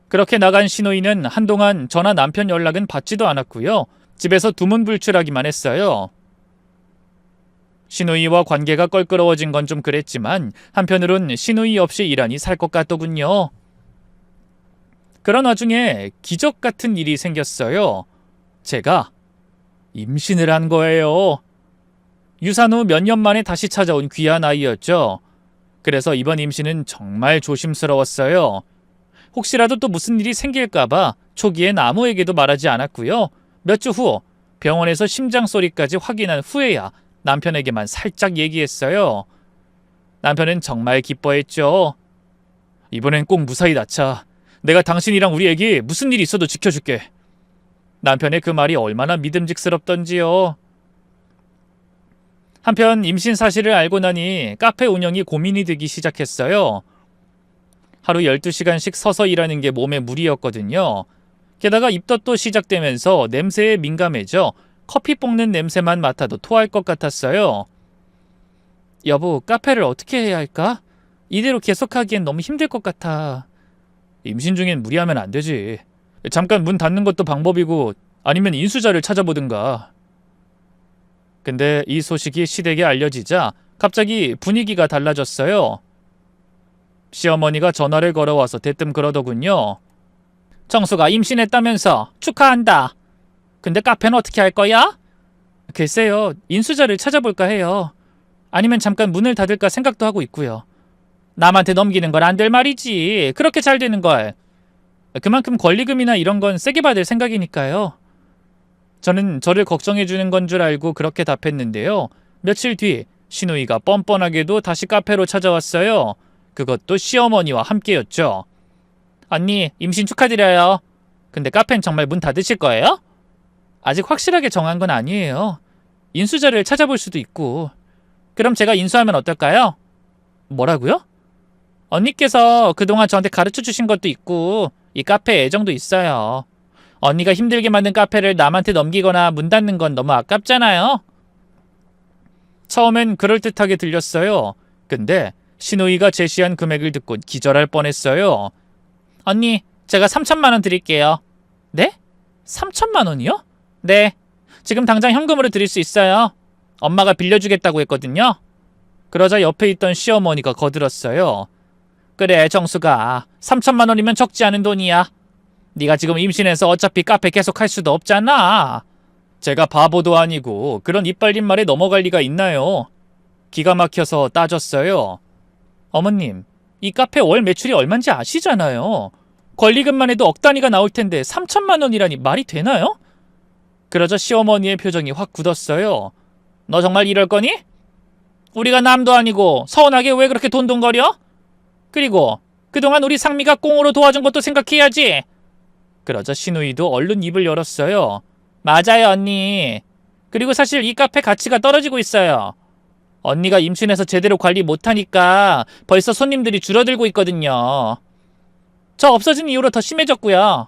Speaker 1: 그렇게 나간 신우이는 한동안 저나 남편 연락은 받지도 않았고요. 집에서 두문불출하기만 했어요. 신우이와 관계가 껄끄러워진 건 좀 그랬지만 한편으론 신우이 없이 일하니 살 것 같더군요. 그런 와중에 기적 같은 일이 생겼어요. 제가 임신을 한 거예요. 유산 후 몇 년 만에 다시 찾아온 귀한 아이였죠. 그래서 이번 임신은 정말 조심스러웠어요. 혹시라도 또 무슨 일이 생길까봐 초기엔 아무에게도 말하지 않았고요. 몇 주 후 병원에서 심장 소리까지 확인한 후에야 남편에게만 살짝 얘기했어요. 남편은 정말 기뻐했죠. 이번엔 꼭 무사히 낳자. 내가 당신이랑 우리 애기 무슨 일이 있어도 지켜줄게. 남편의 그 말이 얼마나 믿음직스럽던지요. 한편 임신 사실을 알고 나니 카페 운영이 고민이 되기 시작했어요. 하루 12시간씩 서서 일하는 게 몸에 무리였거든요. 게다가 입덧도 시작되면서 냄새에 민감해져 커피 볶는 냄새만 맡아도 토할 것 같았어요. 여보, 카페를 어떻게 해야 할까? 이대로 계속하기엔 너무 힘들 것 같아. 임신 중엔 무리하면 안 되지. 잠깐 문 닫는 것도 방법이고 아니면 인수자를 찾아보든가. 근데 이 소식이 시댁에 알려지자 갑자기 분위기가 달라졌어요. 시어머니가 전화를 걸어와서 대뜸 그러더군요. 정수가 임신했다면서 축하한다. 근데 카페는 어떻게 할 거야? 글쎄요, 인수자를 찾아볼까 해요. 아니면 잠깐 문을 닫을까 생각도 하고 있고요. 남한테 넘기는 건 안 될 말이지. 그렇게 잘 되는 걸. 그만큼 권리금이나 이런 건 세게 받을 생각이니까요. 저는 저를 걱정해주는 건 줄 알고 그렇게 답했는데요. 며칠 뒤 신우이가 뻔뻔하게도 다시 카페로 찾아왔어요. 그것도 시어머니와 함께였죠. 언니, 임신 축하드려요. 근데 카페는 정말 문 닫으실 거예요? 아직 확실하게 정한 건 아니에요. 인수자를 찾아볼 수도 있고. 그럼 제가 인수하면 어떨까요? 뭐라고요? 언니께서 그동안 저한테 가르쳐 주신 것도 있고 이 카페에 애정도 있어요. 언니가 힘들게 만든 카페를 남한테 넘기거나 문 닫는 건 너무 아깝잖아요. 처음엔 그럴듯하게 들렸어요. 근데 신우이가 제시한 금액을 듣고 기절할 뻔했어요. 언니, 제가 3천만 원 드릴게요. 네? 3천만 원이요? 네. 지금 당장 현금으로 드릴 수 있어요. 엄마가 빌려주겠다고 했거든요. 그러자 옆에 있던 시어머니가 거들었어요. 그래, 정수가 3천만 원이면 적지 않은 돈이야. 네가 지금 임신해서 어차피 카페 계속 할 수도 없잖아. 제가 바보도 아니고 그런 이빨린 말에 넘어갈 리가 있나요? 기가 막혀서 따졌어요. 어머님, 이 카페 월 매출이 얼마인지 아시잖아요. 권리금만 해도 억 단위가 나올 텐데 3천만 원이라니 말이 되나요? 그러자 시어머니의 표정이 확 굳었어요. 너 정말 이럴 거니? 우리가 남도 아니고 서운하게 왜 그렇게 돈돈거려? 그리고 그동안 우리 상미가 꽁으로 도와준 것도 생각해야지. 그러자 신우이도 얼른 입을 열었어요. 맞아요, 언니. 그리고 사실 이 카페 가치가 떨어지고 있어요. 언니가 임신해서 제대로 관리 못하니까 벌써 손님들이 줄어들고 있거든요. 저 없어진 이후로 더 심해졌고요.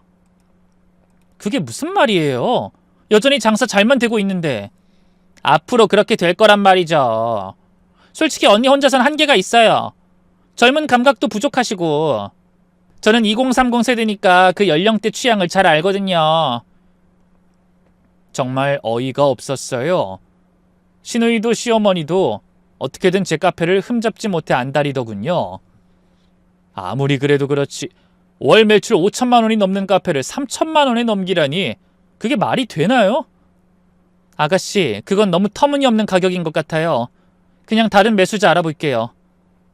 Speaker 1: 그게 무슨 말이에요? 여전히 장사 잘만 되고 있는데. 앞으로 그렇게 될 거란 말이죠. 솔직히 언니 혼자선 한계가 있어요. 젊은 감각도 부족하시고. 저는 2030 세대니까 그 연령대 취향을 잘 알거든요. 정말 어이가 없었어요. 신우이도 시어머니도 어떻게든 제 카페를 흠잡지 못해 안달이더군요. 아무리 그래도 그렇지 월 매출 5천만 원이 넘는 카페를 3천만 원에 넘기라니 그게 말이 되나요? 아가씨, 그건 너무 터무니없는 가격인 것 같아요. 그냥 다른 매수자 알아볼게요.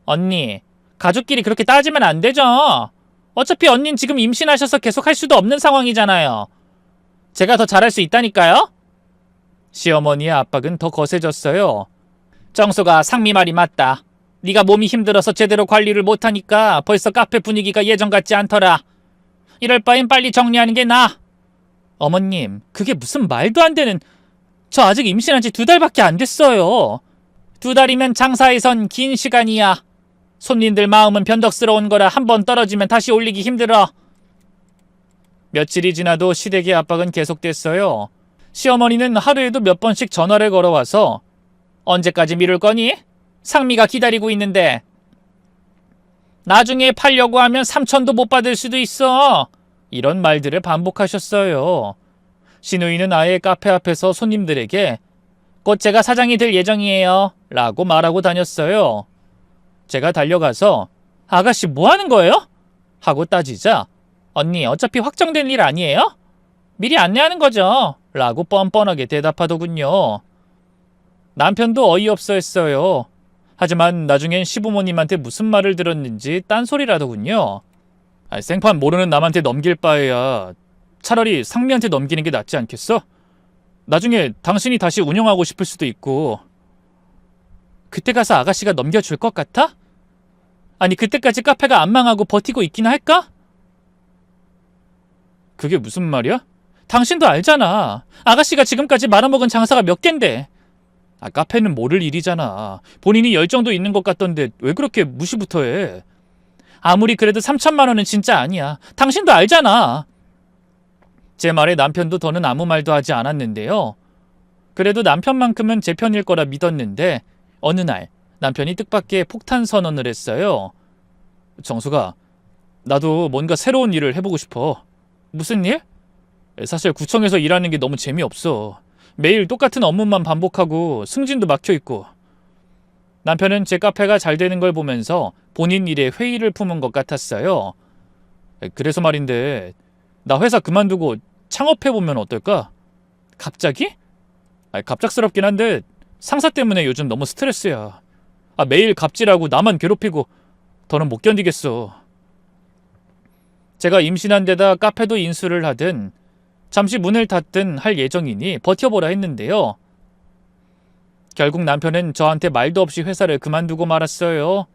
Speaker 1: 언니, 가족끼리 그렇게 따지면 안 되죠. 어차피 언닌 지금 임신하셔서 계속 할 수도 없는 상황이잖아요. 제가 더 잘할 수 있다니까요? 시어머니의 압박은 더 거세졌어요. 정수가 상미 말이 맞다. 네가 몸이 힘들어서 제대로 관리를 못하니까 벌써 카페 분위기가 예전 같지 않더라. 이럴 바엔 빨리 정리하는 게 나아. 어머님, 그게 무슨 말도 안 되는... 저 아직 임신한 지 2달밖에 안 됐어요. 2달이면 장사에선 긴 시간이야. 손님들 마음은 변덕스러운 거라 한 번 떨어지면 다시 올리기 힘들어. 며칠이 지나도 시댁의 압박은 계속됐어요. 시어머니는 하루에도 몇 번씩 전화를 걸어와서 언제까지 미룰 거니? 상미가 기다리고 있는데. 나중에 팔려고 하면 3천도 못 받을 수도 있어. 이런 말들을 반복하셨어요. 시누이는 아예 카페 앞에서 손님들에게 곧 제가 사장이 될 예정이에요 라고 말하고 다녔어요. 제가 달려가서 아가씨 뭐 하는 거예요? 하고 따지자 언니 어차피 확정된 일 아니에요? 미리 안내하는 거죠 라고 뻔뻔하게 대답하더군요. 남편도 어이없어 했어요. 하지만 나중엔 시부모님한테 무슨 말을 들었는지 딴소리라더군요. 생판 모르는 남한테 넘길 바에야 차라리 상미한테 넘기는 게 낫지 않겠어? 나중에 당신이 다시 운영하고 싶을 수도 있고. 그때 가서 아가씨가 넘겨줄 것 같아? 아니 그때까지 카페가 안 망하고 버티고 있긴 할까? 그게 무슨 말이야? 당신도 알잖아. 아가씨가 지금까지 말아먹은 장사가 몇 갠데. 카페는 모를 일이잖아. 본인이 열정도 있는 것 같던데 왜 그렇게 무시부터 해? 아무리 그래도 3천만 원은 진짜 아니야. 당신도 알잖아. 제 말에 남편도 더는 아무 말도 하지 않았는데요. 그래도 남편만큼은 제 편일 거라 믿었는데 어느 날 남편이 뜻밖의 폭탄 선언을 했어요. 정수가, 나도 뭔가 새로운 일을 해보고 싶어. 무슨 일? 사실 구청에서 일하는 게 너무 재미없어. 매일 똑같은 업무만 반복하고 승진도 막혀있고. 남편은 제 카페가 잘 되는 걸 보면서 본인 일에 회의를 품은 것 같았어요. 그래서 말인데 나 회사 그만두고 창업해보면 어떨까? 갑자기? 갑작스럽긴 한데 상사 때문에 요즘 너무 스트레스야. 매일 갑질하고 나만 괴롭히고 더는 못 견디겠어. 제가 임신한 데다 카페도 인수를 하든 잠시 문을 닫든 할 예정이니 버텨보라 했는데요. 결국 남편은 저한테 말도 없이 회사를 그만두고 말았어요.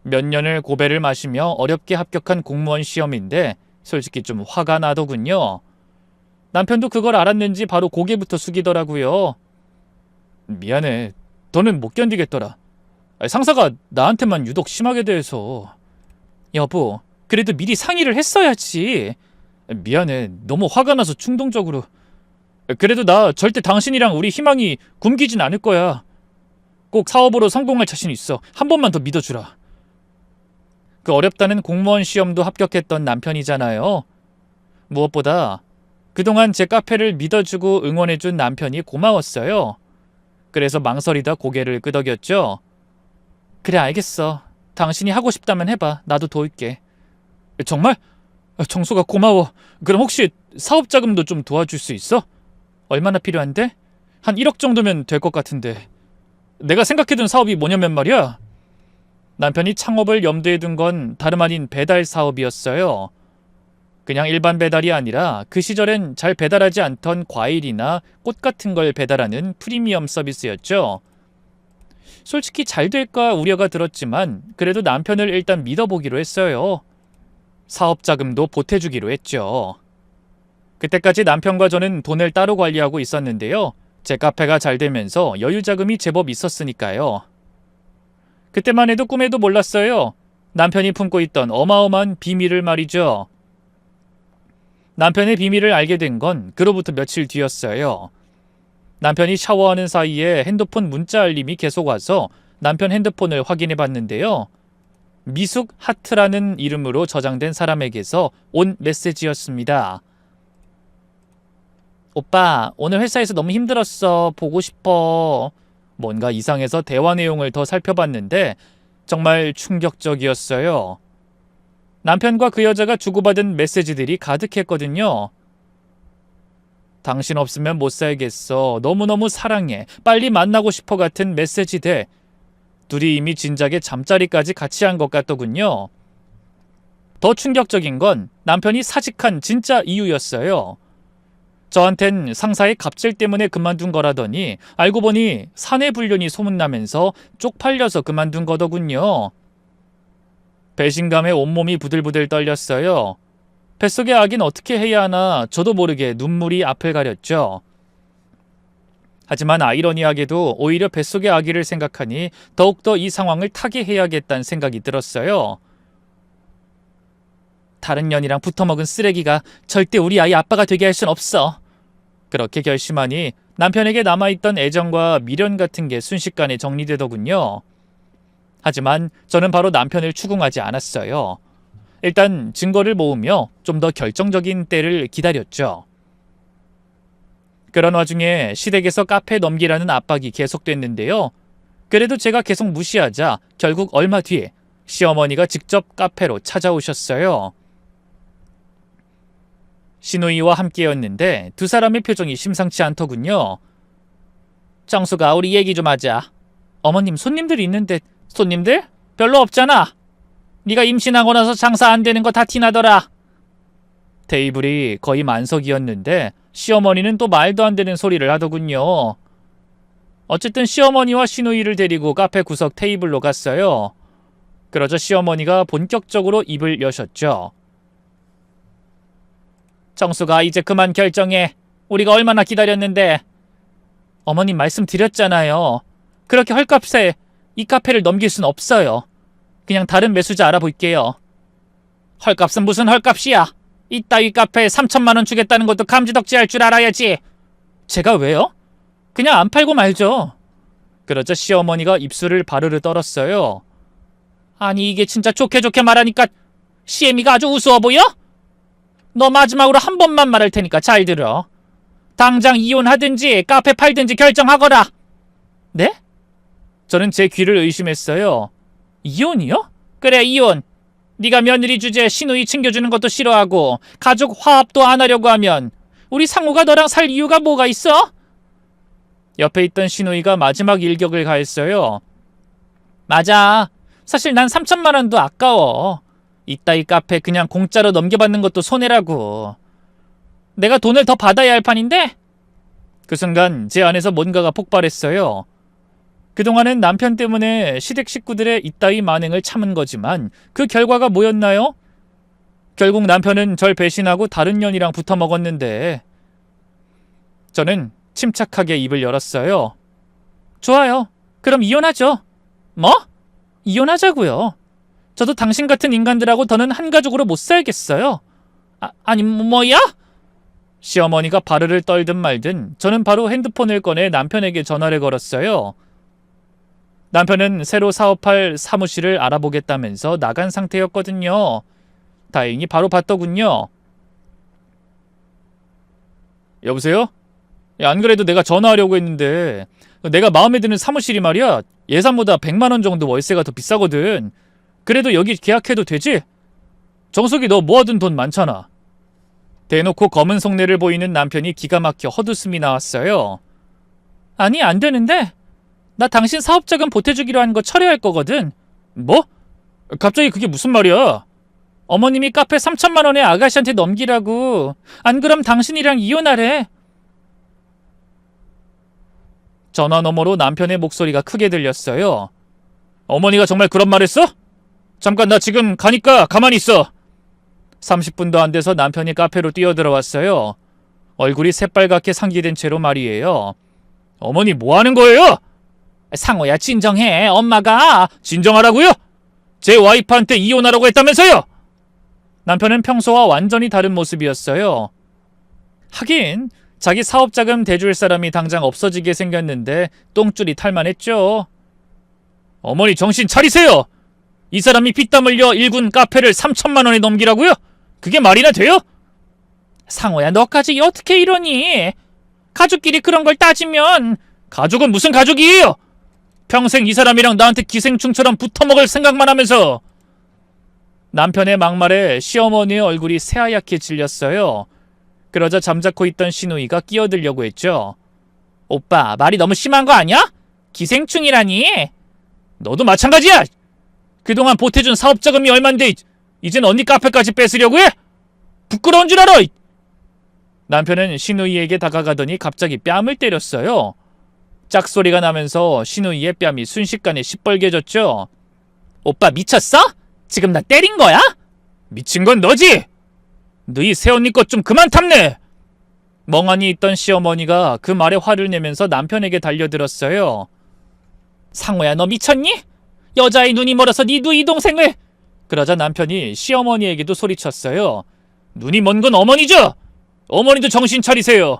Speaker 1: 몇 년을 고배를 마시며 어렵게 합격한 공무원 시험인데 솔직히 좀 화가 나더군요. 남편도 그걸 알았는지 바로 고개부터 숙이더라고요. 미안해. 더는 못 견디겠더라. 상사가 나한테만 유독 심하게 대해서. 여보, 그래도 미리 상의를 했어야지. 미안해. 너무 화가 나서 충동적으로. 그래도 나 절대 당신이랑 우리 희망이 굶기진 않을 거야. 꼭 사업으로 성공할 자신 있어. 한 번만 더 믿어주라. 그 어렵다는 공무원 시험도 합격했던 남편이잖아요. 무엇보다 그동안 제 카페를 믿어주고 응원해준 남편이 고마웠어요. 그래서 망설이다 고개를 끄덕였죠. 그래 알겠어. 당신이 하고 싶다면 해봐. 나도 도울게. 정말? 정수가 고마워. 그럼 혹시 사업자금도 좀 도와줄 수 있어? 얼마나 필요한데? 한 1억 정도면 될 것 같은데. 내가 생각해둔 사업이 뭐냐면 말이야. 남편이 창업을 염두에 둔 건 다름 아닌 배달 사업이었어요. 그냥 일반 배달이 아니라 그 시절엔 잘 배달하지 않던 과일이나 꽃 같은 걸 배달하는 프리미엄 서비스였죠. 솔직히 잘 될까 우려가 들었지만 그래도 남편을 일단 믿어보기로 했어요. 사업 자금도 보태주기로 했죠. 그때까지 남편과 저는 돈을 따로 관리하고 있었는데요. 제 카페가 잘 되면서 여유 자금이 제법 있었으니까요. 그때만 해도 꿈에도 몰랐어요. 남편이 품고 있던 어마어마한 비밀을 말이죠. 남편의 비밀을 알게 된 건 그로부터 며칠 뒤였어요. 남편이 샤워하는 사이에 핸드폰 문자 알림이 계속 와서 남편 핸드폰을 확인해 봤는데요. 미숙 하트라는 이름으로 저장된 사람에게서 온 메시지였습니다. 오빠, 오늘 회사에서 너무 힘들었어. 보고 싶어. 뭔가 이상해서 대화 내용을 더 살펴봤는데 정말 충격적이었어요. 남편과 그 여자가 주고받은 메시지들이 가득했거든요. 당신 없으면 못 살겠어. 너무너무 사랑해. 빨리 만나고 싶어 같은 메시지들. 둘이 이미 진작에 잠자리까지 같이 한 것 같더군요. 더 충격적인 건 남편이 사직한 진짜 이유였어요. 저한텐 상사의 갑질 때문에 그만둔 거라더니 알고 보니 사내 불륜이 소문나면서 쪽팔려서 그만둔 거더군요. 배신감에 온몸이 부들부들 떨렸어요. 뱃속의 아기는 어떻게 해야 하나 저도 모르게 눈물이 앞을 가렸죠. 하지만 아이러니하게도 오히려 뱃속의 아기를 생각하니 더욱더 이 상황을 타개해야겠다는 생각이 들었어요. 다른 년이랑 붙어먹은 쓰레기가 절대 우리 아이 아빠가 되게 할 순 없어. 그렇게 결심하니 남편에게 남아있던 애정과 미련 같은 게 순식간에 정리되더군요. 하지만 저는 바로 남편을 추궁하지 않았어요. 일단 증거를 모으며 좀 더 결정적인 때를 기다렸죠. 그런 와중에 시댁에서 카페 넘기라는 압박이 계속됐는데요. 그래도 제가 계속 무시하자 결국 얼마 뒤에 시어머니가 직접 카페로 찾아오셨어요. 시누이와 함께였는데 두 사람의 표정이 심상치 않더군요. 정수가, 우리 얘기 좀 하자. 어머님, 손님들 있는데. 손님들? 별로 없잖아. 네가 임신하고 나서 장사 안 되는 거 다 티나더라. 테이블이 거의 만석이었는데 시어머니는 또 말도 안 되는 소리를 하더군요. 어쨌든 시어머니와 시누이를 데리고 카페 구석 테이블로 갔어요. 그러자 시어머니가 본격적으로 입을 여셨죠. 정수가, 이제 그만 결정해. 우리가 얼마나 기다렸는데. 어머님, 말씀드렸잖아요. 그렇게 헐값에 이 카페를 넘길 순 없어요. 그냥 다른 매수자 알아볼게요. 헐값은 무슨 헐값이야. 이따위 카페에 3천만 원 주겠다는 것도 감지덕지할 줄 알아야지. 제가 왜요? 그냥 안 팔고 말죠. 그러자 시어머니가 입술을 바르르 떨었어요. 아니, 이게 진짜 좋게 말하니까 시애미가 아주 우스워 보여? 너 마지막으로 한 번만 말할 테니까 잘 들어. 당장 이혼하든지 카페 팔든지 결정하거라. 네? 저는 제 귀를 의심했어요. 이혼이요? 그래, 이혼. 네가 며느리 주제에 시누이 챙겨주는 것도 싫어하고 가족 화합도 안 하려고 하면 우리 상우가 너랑 살 이유가 뭐가 있어? 옆에 있던 시누이가 마지막 일격을 가했어요. 맞아. 사실 난 3천만 원도 아까워. 이따위 카페 그냥 공짜로 넘겨받는 것도 손해라고. 내가 돈을 더 받아야 할 판인데? 그 순간 제 안에서 뭔가가 폭발했어요. 그동안은 남편 때문에 시댁 식구들의 이따위 만행을 참은 거지만 그 결과가 뭐였나요? 결국 남편은 절 배신하고 다른 년이랑 붙어 먹었는데. 저는 침착하게 입을 열었어요. 좋아요. 그럼 이혼하죠. 뭐? 이혼하자고요. 저도 당신 같은 인간들하고 더는 한 가족으로 못 살겠어요. 아니, 뭐야? 시어머니가 바르르 떨든 말든 저는 바로 핸드폰을 꺼내 남편에게 전화를 걸었어요. 남편은 새로 사업할 사무실을 알아보겠다면서 나간 상태였거든요. 다행히 바로 받더군요. 여보세요? 안 그래도 내가 전화하려고 했는데 내가 마음에 드는 사무실이 말이야, 예산보다 100만 원 정도 월세가 더 비싸거든. 그래도 여기 계약해도 되지? 정석이, 너 모아둔 돈 많잖아. 대놓고 검은 속내를 보이는 남편이 기가 막혀 헛웃음이 나왔어요. 아니, 안 되는데. 나 당신 사업자금 보태주기로 한 거 철회할 거거든. 뭐? 갑자기 그게 무슨 말이야? 어머님이 카페 3천만 원에 아가씨한테 넘기라고. 안 그럼 당신이랑 이혼하래. 전화 너머로 남편의 목소리가 크게 들렸어요. 어머니가 정말 그런 말 했어? 잠깐, 나 지금 가니까 가만히 있어. 30분도 안 돼서 남편이 카페로 뛰어들어왔어요. 얼굴이 새빨갛게 상기된 채로 말이에요. 어머니, 뭐 하는 거예요? 상호야, 진정해. 엄마가. 진정하라고요? 제 와이프한테 이혼하라고 했다면서요? 남편은 평소와 완전히 다른 모습이었어요. 하긴 자기 사업자금 대줄 사람이 당장 없어지게 생겼는데 똥줄이 탈만했죠. 어머니, 정신 차리세요. 이 사람이 피땀 흘려 일군 카페를 3천만 원에 넘기라고요? 그게 말이나 돼요? 상호야, 너까지 어떻게 이러니? 가족끼리 그런 걸 따지면. 가족은 무슨 가족이에요? 평생 이 사람이랑 나한테 기생충처럼 붙어먹을 생각만 하면서. 남편의 막말에 시어머니의 얼굴이 새하얗게 질렸어요. 그러자 잠자코 있던 시누이가 끼어들려고 했죠. 오빠, 말이 너무 심한 거 아니야? 기생충이라니? 너도 마찬가지야. 그동안 보태준 사업자금이 얼만데 이젠 언니 카페까지 뺏으려고 해? 부끄러운 줄 알아. 남편은 시누이에게 다가가더니 갑자기 뺨을 때렸어요. 짝소리가 나면서 시누이의 뺨이 순식간에 시뻘개졌죠. 오빠 미쳤어? 지금 나 때린 거야? 미친 건 너지? 너희 새언니 것 좀 그만 탐내! 멍하니 있던 시어머니가 그 말에 화를 내면서 남편에게 달려들었어요. 상호야, 너 미쳤니? 여자의 눈이 멀어서 네 누이 동생을... 그러자 남편이 시어머니에게도 소리쳤어요. 눈이 먼 건 어머니죠? 어머니도 정신 차리세요.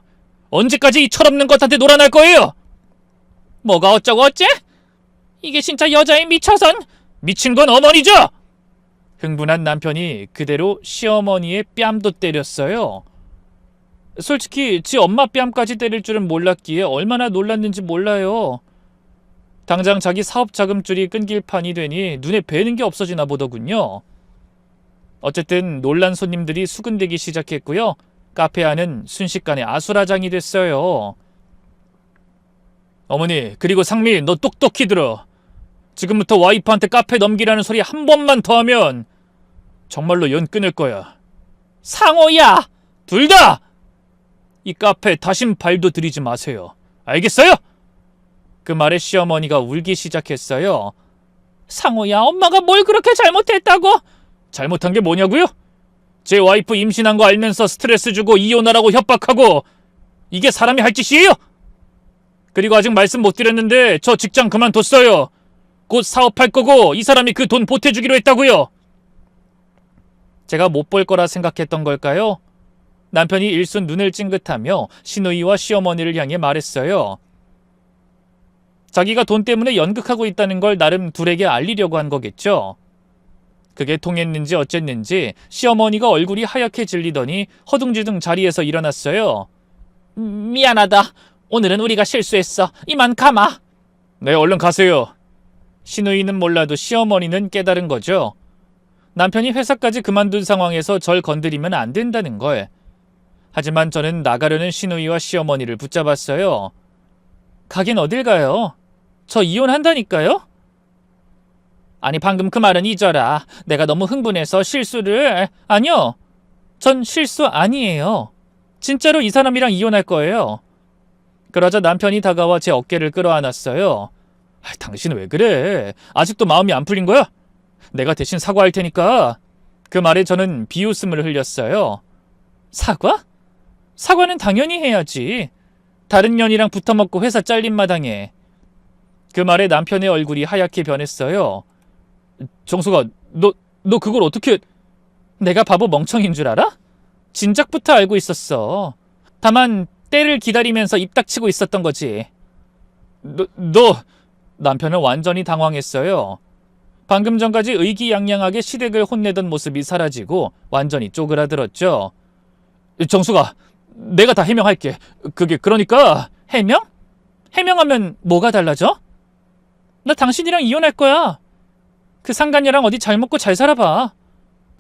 Speaker 1: 언제까지 이 철없는 것한테 놀아날 거예요? 뭐가 어쩌고 어째? 이게 진짜 여자의 미쳐선... 미친 건 어머니죠? 흥분한 남편이 그대로 시어머니의 뺨도 때렸어요. 솔직히 지 엄마 뺨까지 때릴 줄은 몰랐기에 얼마나 놀랐는지 몰라요. 당장 자기 사업 자금줄이 끊길 판이 되니 눈에 뵈는 게 없어지나 보더군요. 어쨌든 놀란 손님들이 수군대기 시작했고요. 카페 안은 순식간에 아수라장이 됐어요. 어머니, 그리고 상미, 너 똑똑히 들어. 지금부터 와이프한테 카페 넘기라는 소리 한 번만 더 하면 정말로 연 끊을 거야. 상호야! 둘 다! 이 카페 다신 발도 들이지 마세요. 알겠어요? 그 말에 시어머니가 울기 시작했어요. 상호야, 엄마가 뭘 그렇게 잘못했다고? 잘못한 게 뭐냐고요? 제 와이프 임신한 거 알면서 스트레스 주고 이혼하라고 협박하고 이게 사람이 할 짓이에요? 그리고 아직 말씀 못 드렸는데 저 직장 그만뒀어요. 곧 사업할 거고 이 사람이 그 돈 보태주기로 했다고요. 제가 못 볼 거라 생각했던 걸까요? 남편이 일순 눈을 찡긋하며 시누이와 시어머니를 향해 말했어요. 자기가 돈 때문에 연극하고 있다는 걸 나름 둘에게 알리려고 한 거겠죠. 그게 통했는지 어쨌는지 시어머니가 얼굴이 하얗게 질리더니 허둥지둥 자리에서 일어났어요. 미안하다. 오늘은 우리가 실수했어. 이만 가마. 네, 얼른 가세요. 시누이는 몰라도 시어머니는 깨달은 거죠. 남편이 회사까지 그만둔 상황에서 절 건드리면 안 된다는 걸. 하지만 저는 나가려는 시누이와 시어머니를 붙잡았어요. 가긴 어딜 가요? 저 이혼한다니까요? 아니, 방금 그 말은 잊어라. 내가 너무 흥분해서 실수를... 아니요. 전 실수 아니에요. 진짜로 이 사람이랑 이혼할 거예요. 그러자 남편이 다가와 제 어깨를 끌어안았어요. 당신은 왜 그래? 아직도 마음이 안 풀린 거야? 내가 대신 사과할 테니까. 그 말에 저는 비웃음을 흘렸어요. 사과? 사과는 당연히 해야지. 다른 년이랑 붙어먹고 회사 잘린 마당에. 그 말에 남편의 얼굴이 하얗게 변했어요. 정수가, 너 그걸 어떻게... 내가 바보 멍청인 줄 알아? 진작부터 알고 있었어. 다만 때를 기다리면서 입 닥치고 있었던 거지. 남편은 완전히 당황했어요. 방금 전까지 의기양양하게 시댁을 혼내던 모습이 사라지고 완전히 쪼그라들었죠. 정수가, 내가 다 해명할게. 그게 그러니까... 해명? 해명하면 뭐가 달라져? 나 당신이랑 이혼할 거야. 그 상간녀랑 어디 잘 먹고 잘 살아봐.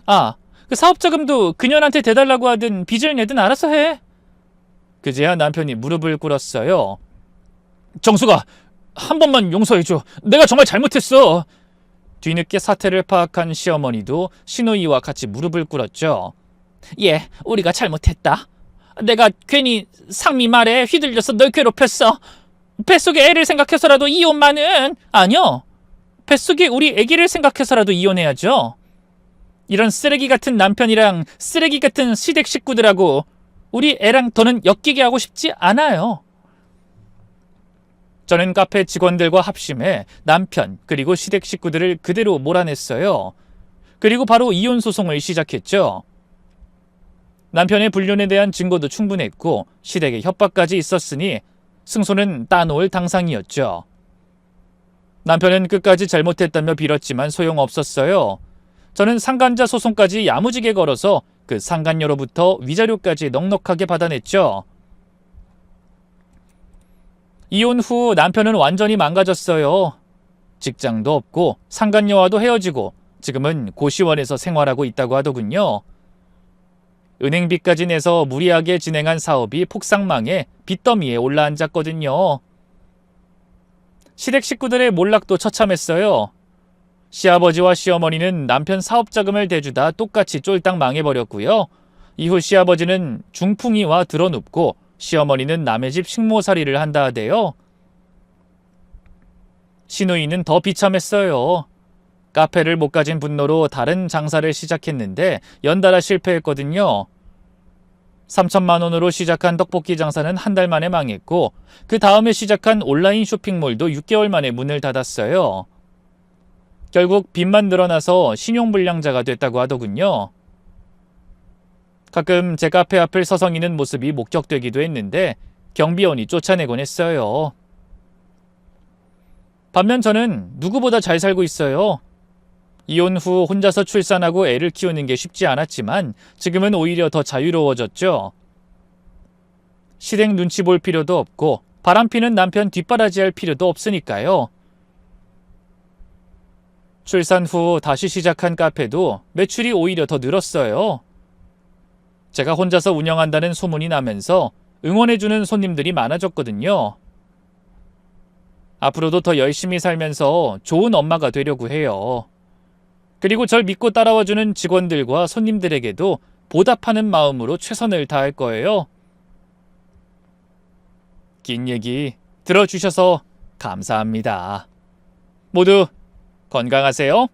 Speaker 1: 아, 그 사업자금도 그년한테 대달라고 하든 빚을 내든 알아서 해. 그제야 남편이 무릎을 꿇었어요. 정수가, 한 번만 용서해줘. 내가 정말 잘못했어. 뒤늦게 사태를 파악한 시어머니도 시누이와 같이 무릎을 꿇었죠. 예, 우리가 잘못했다. 내가 괜히 상미 말에 휘둘려서 널 괴롭혔어. 뱃속에 애를 생각해서라도 이혼만은... 아니요. 뱃속에 우리 애기를 생각해서라도 이혼해야죠. 이런 쓰레기 같은 남편이랑 쓰레기 같은 시댁 식구들하고 우리 애랑 더는 엮이게 하고 싶지 않아요. 저는 카페 직원들과 합심해 남편 그리고 시댁 식구들을 그대로 몰아냈어요. 그리고 바로 이혼 소송을 시작했죠. 남편의 불륜에 대한 증거도 충분했고 시댁의 협박까지 있었으니 승소는 따놓을 당상이었죠. 남편은 끝까지 잘못했다며 빌었지만 소용없었어요. 저는 상간자 소송까지 야무지게 걸어서 그 상간녀로부터 위자료까지 넉넉하게 받아냈죠. 이혼 후 남편은 완전히 망가졌어요. 직장도 없고 상간녀와도 헤어지고 지금은 고시원에서 생활하고 있다고 하더군요. 은행빚까지 내서 무리하게 진행한 사업이 폭삭망해 빚더미에 올라앉았거든요. 시댁 식구들의 몰락도 처참했어요. 시아버지와 시어머니는 남편 사업 자금을 대주다 똑같이 쫄딱 망해버렸고요. 이후 시아버지는 중풍이와 드러눕고 시어머니는 남의 집 식모살이를 한다 하대요. 시누이는 더 비참했어요. 카페를 못 가진 분노로 다른 장사를 시작했는데 연달아 실패했거든요. 3천만 원으로 시작한 떡볶이 장사는 한 달 만에 망했고 그 다음에 시작한 온라인 쇼핑몰도 6개월 만에 문을 닫았어요. 결국 빚만 늘어나서 신용불량자가 됐다고 하더군요. 가끔 제 카페 앞을 서성이는 모습이 목격되기도 했는데 경비원이 쫓아내곤 했어요. 반면 저는 누구보다 잘 살고 있어요. 이혼 후 혼자서 출산하고 애를 키우는 게 쉽지 않았지만 지금은 오히려 더 자유로워졌죠. 시댁 눈치 볼 필요도 없고 바람피는 남편 뒷바라지할 필요도 없으니까요. 출산 후 다시 시작한 카페도 매출이 오히려 더 늘었어요. 제가 혼자서 운영한다는 소문이 나면서 응원해주는 손님들이 많아졌거든요. 앞으로도 더 열심히 살면서 좋은 엄마가 되려고 해요. 그리고 절 믿고 따라와주는 직원들과 손님들에게도 보답하는 마음으로 최선을 다할 거예요. 긴 얘기 들어주셔서 감사합니다. 모두 건강하세요.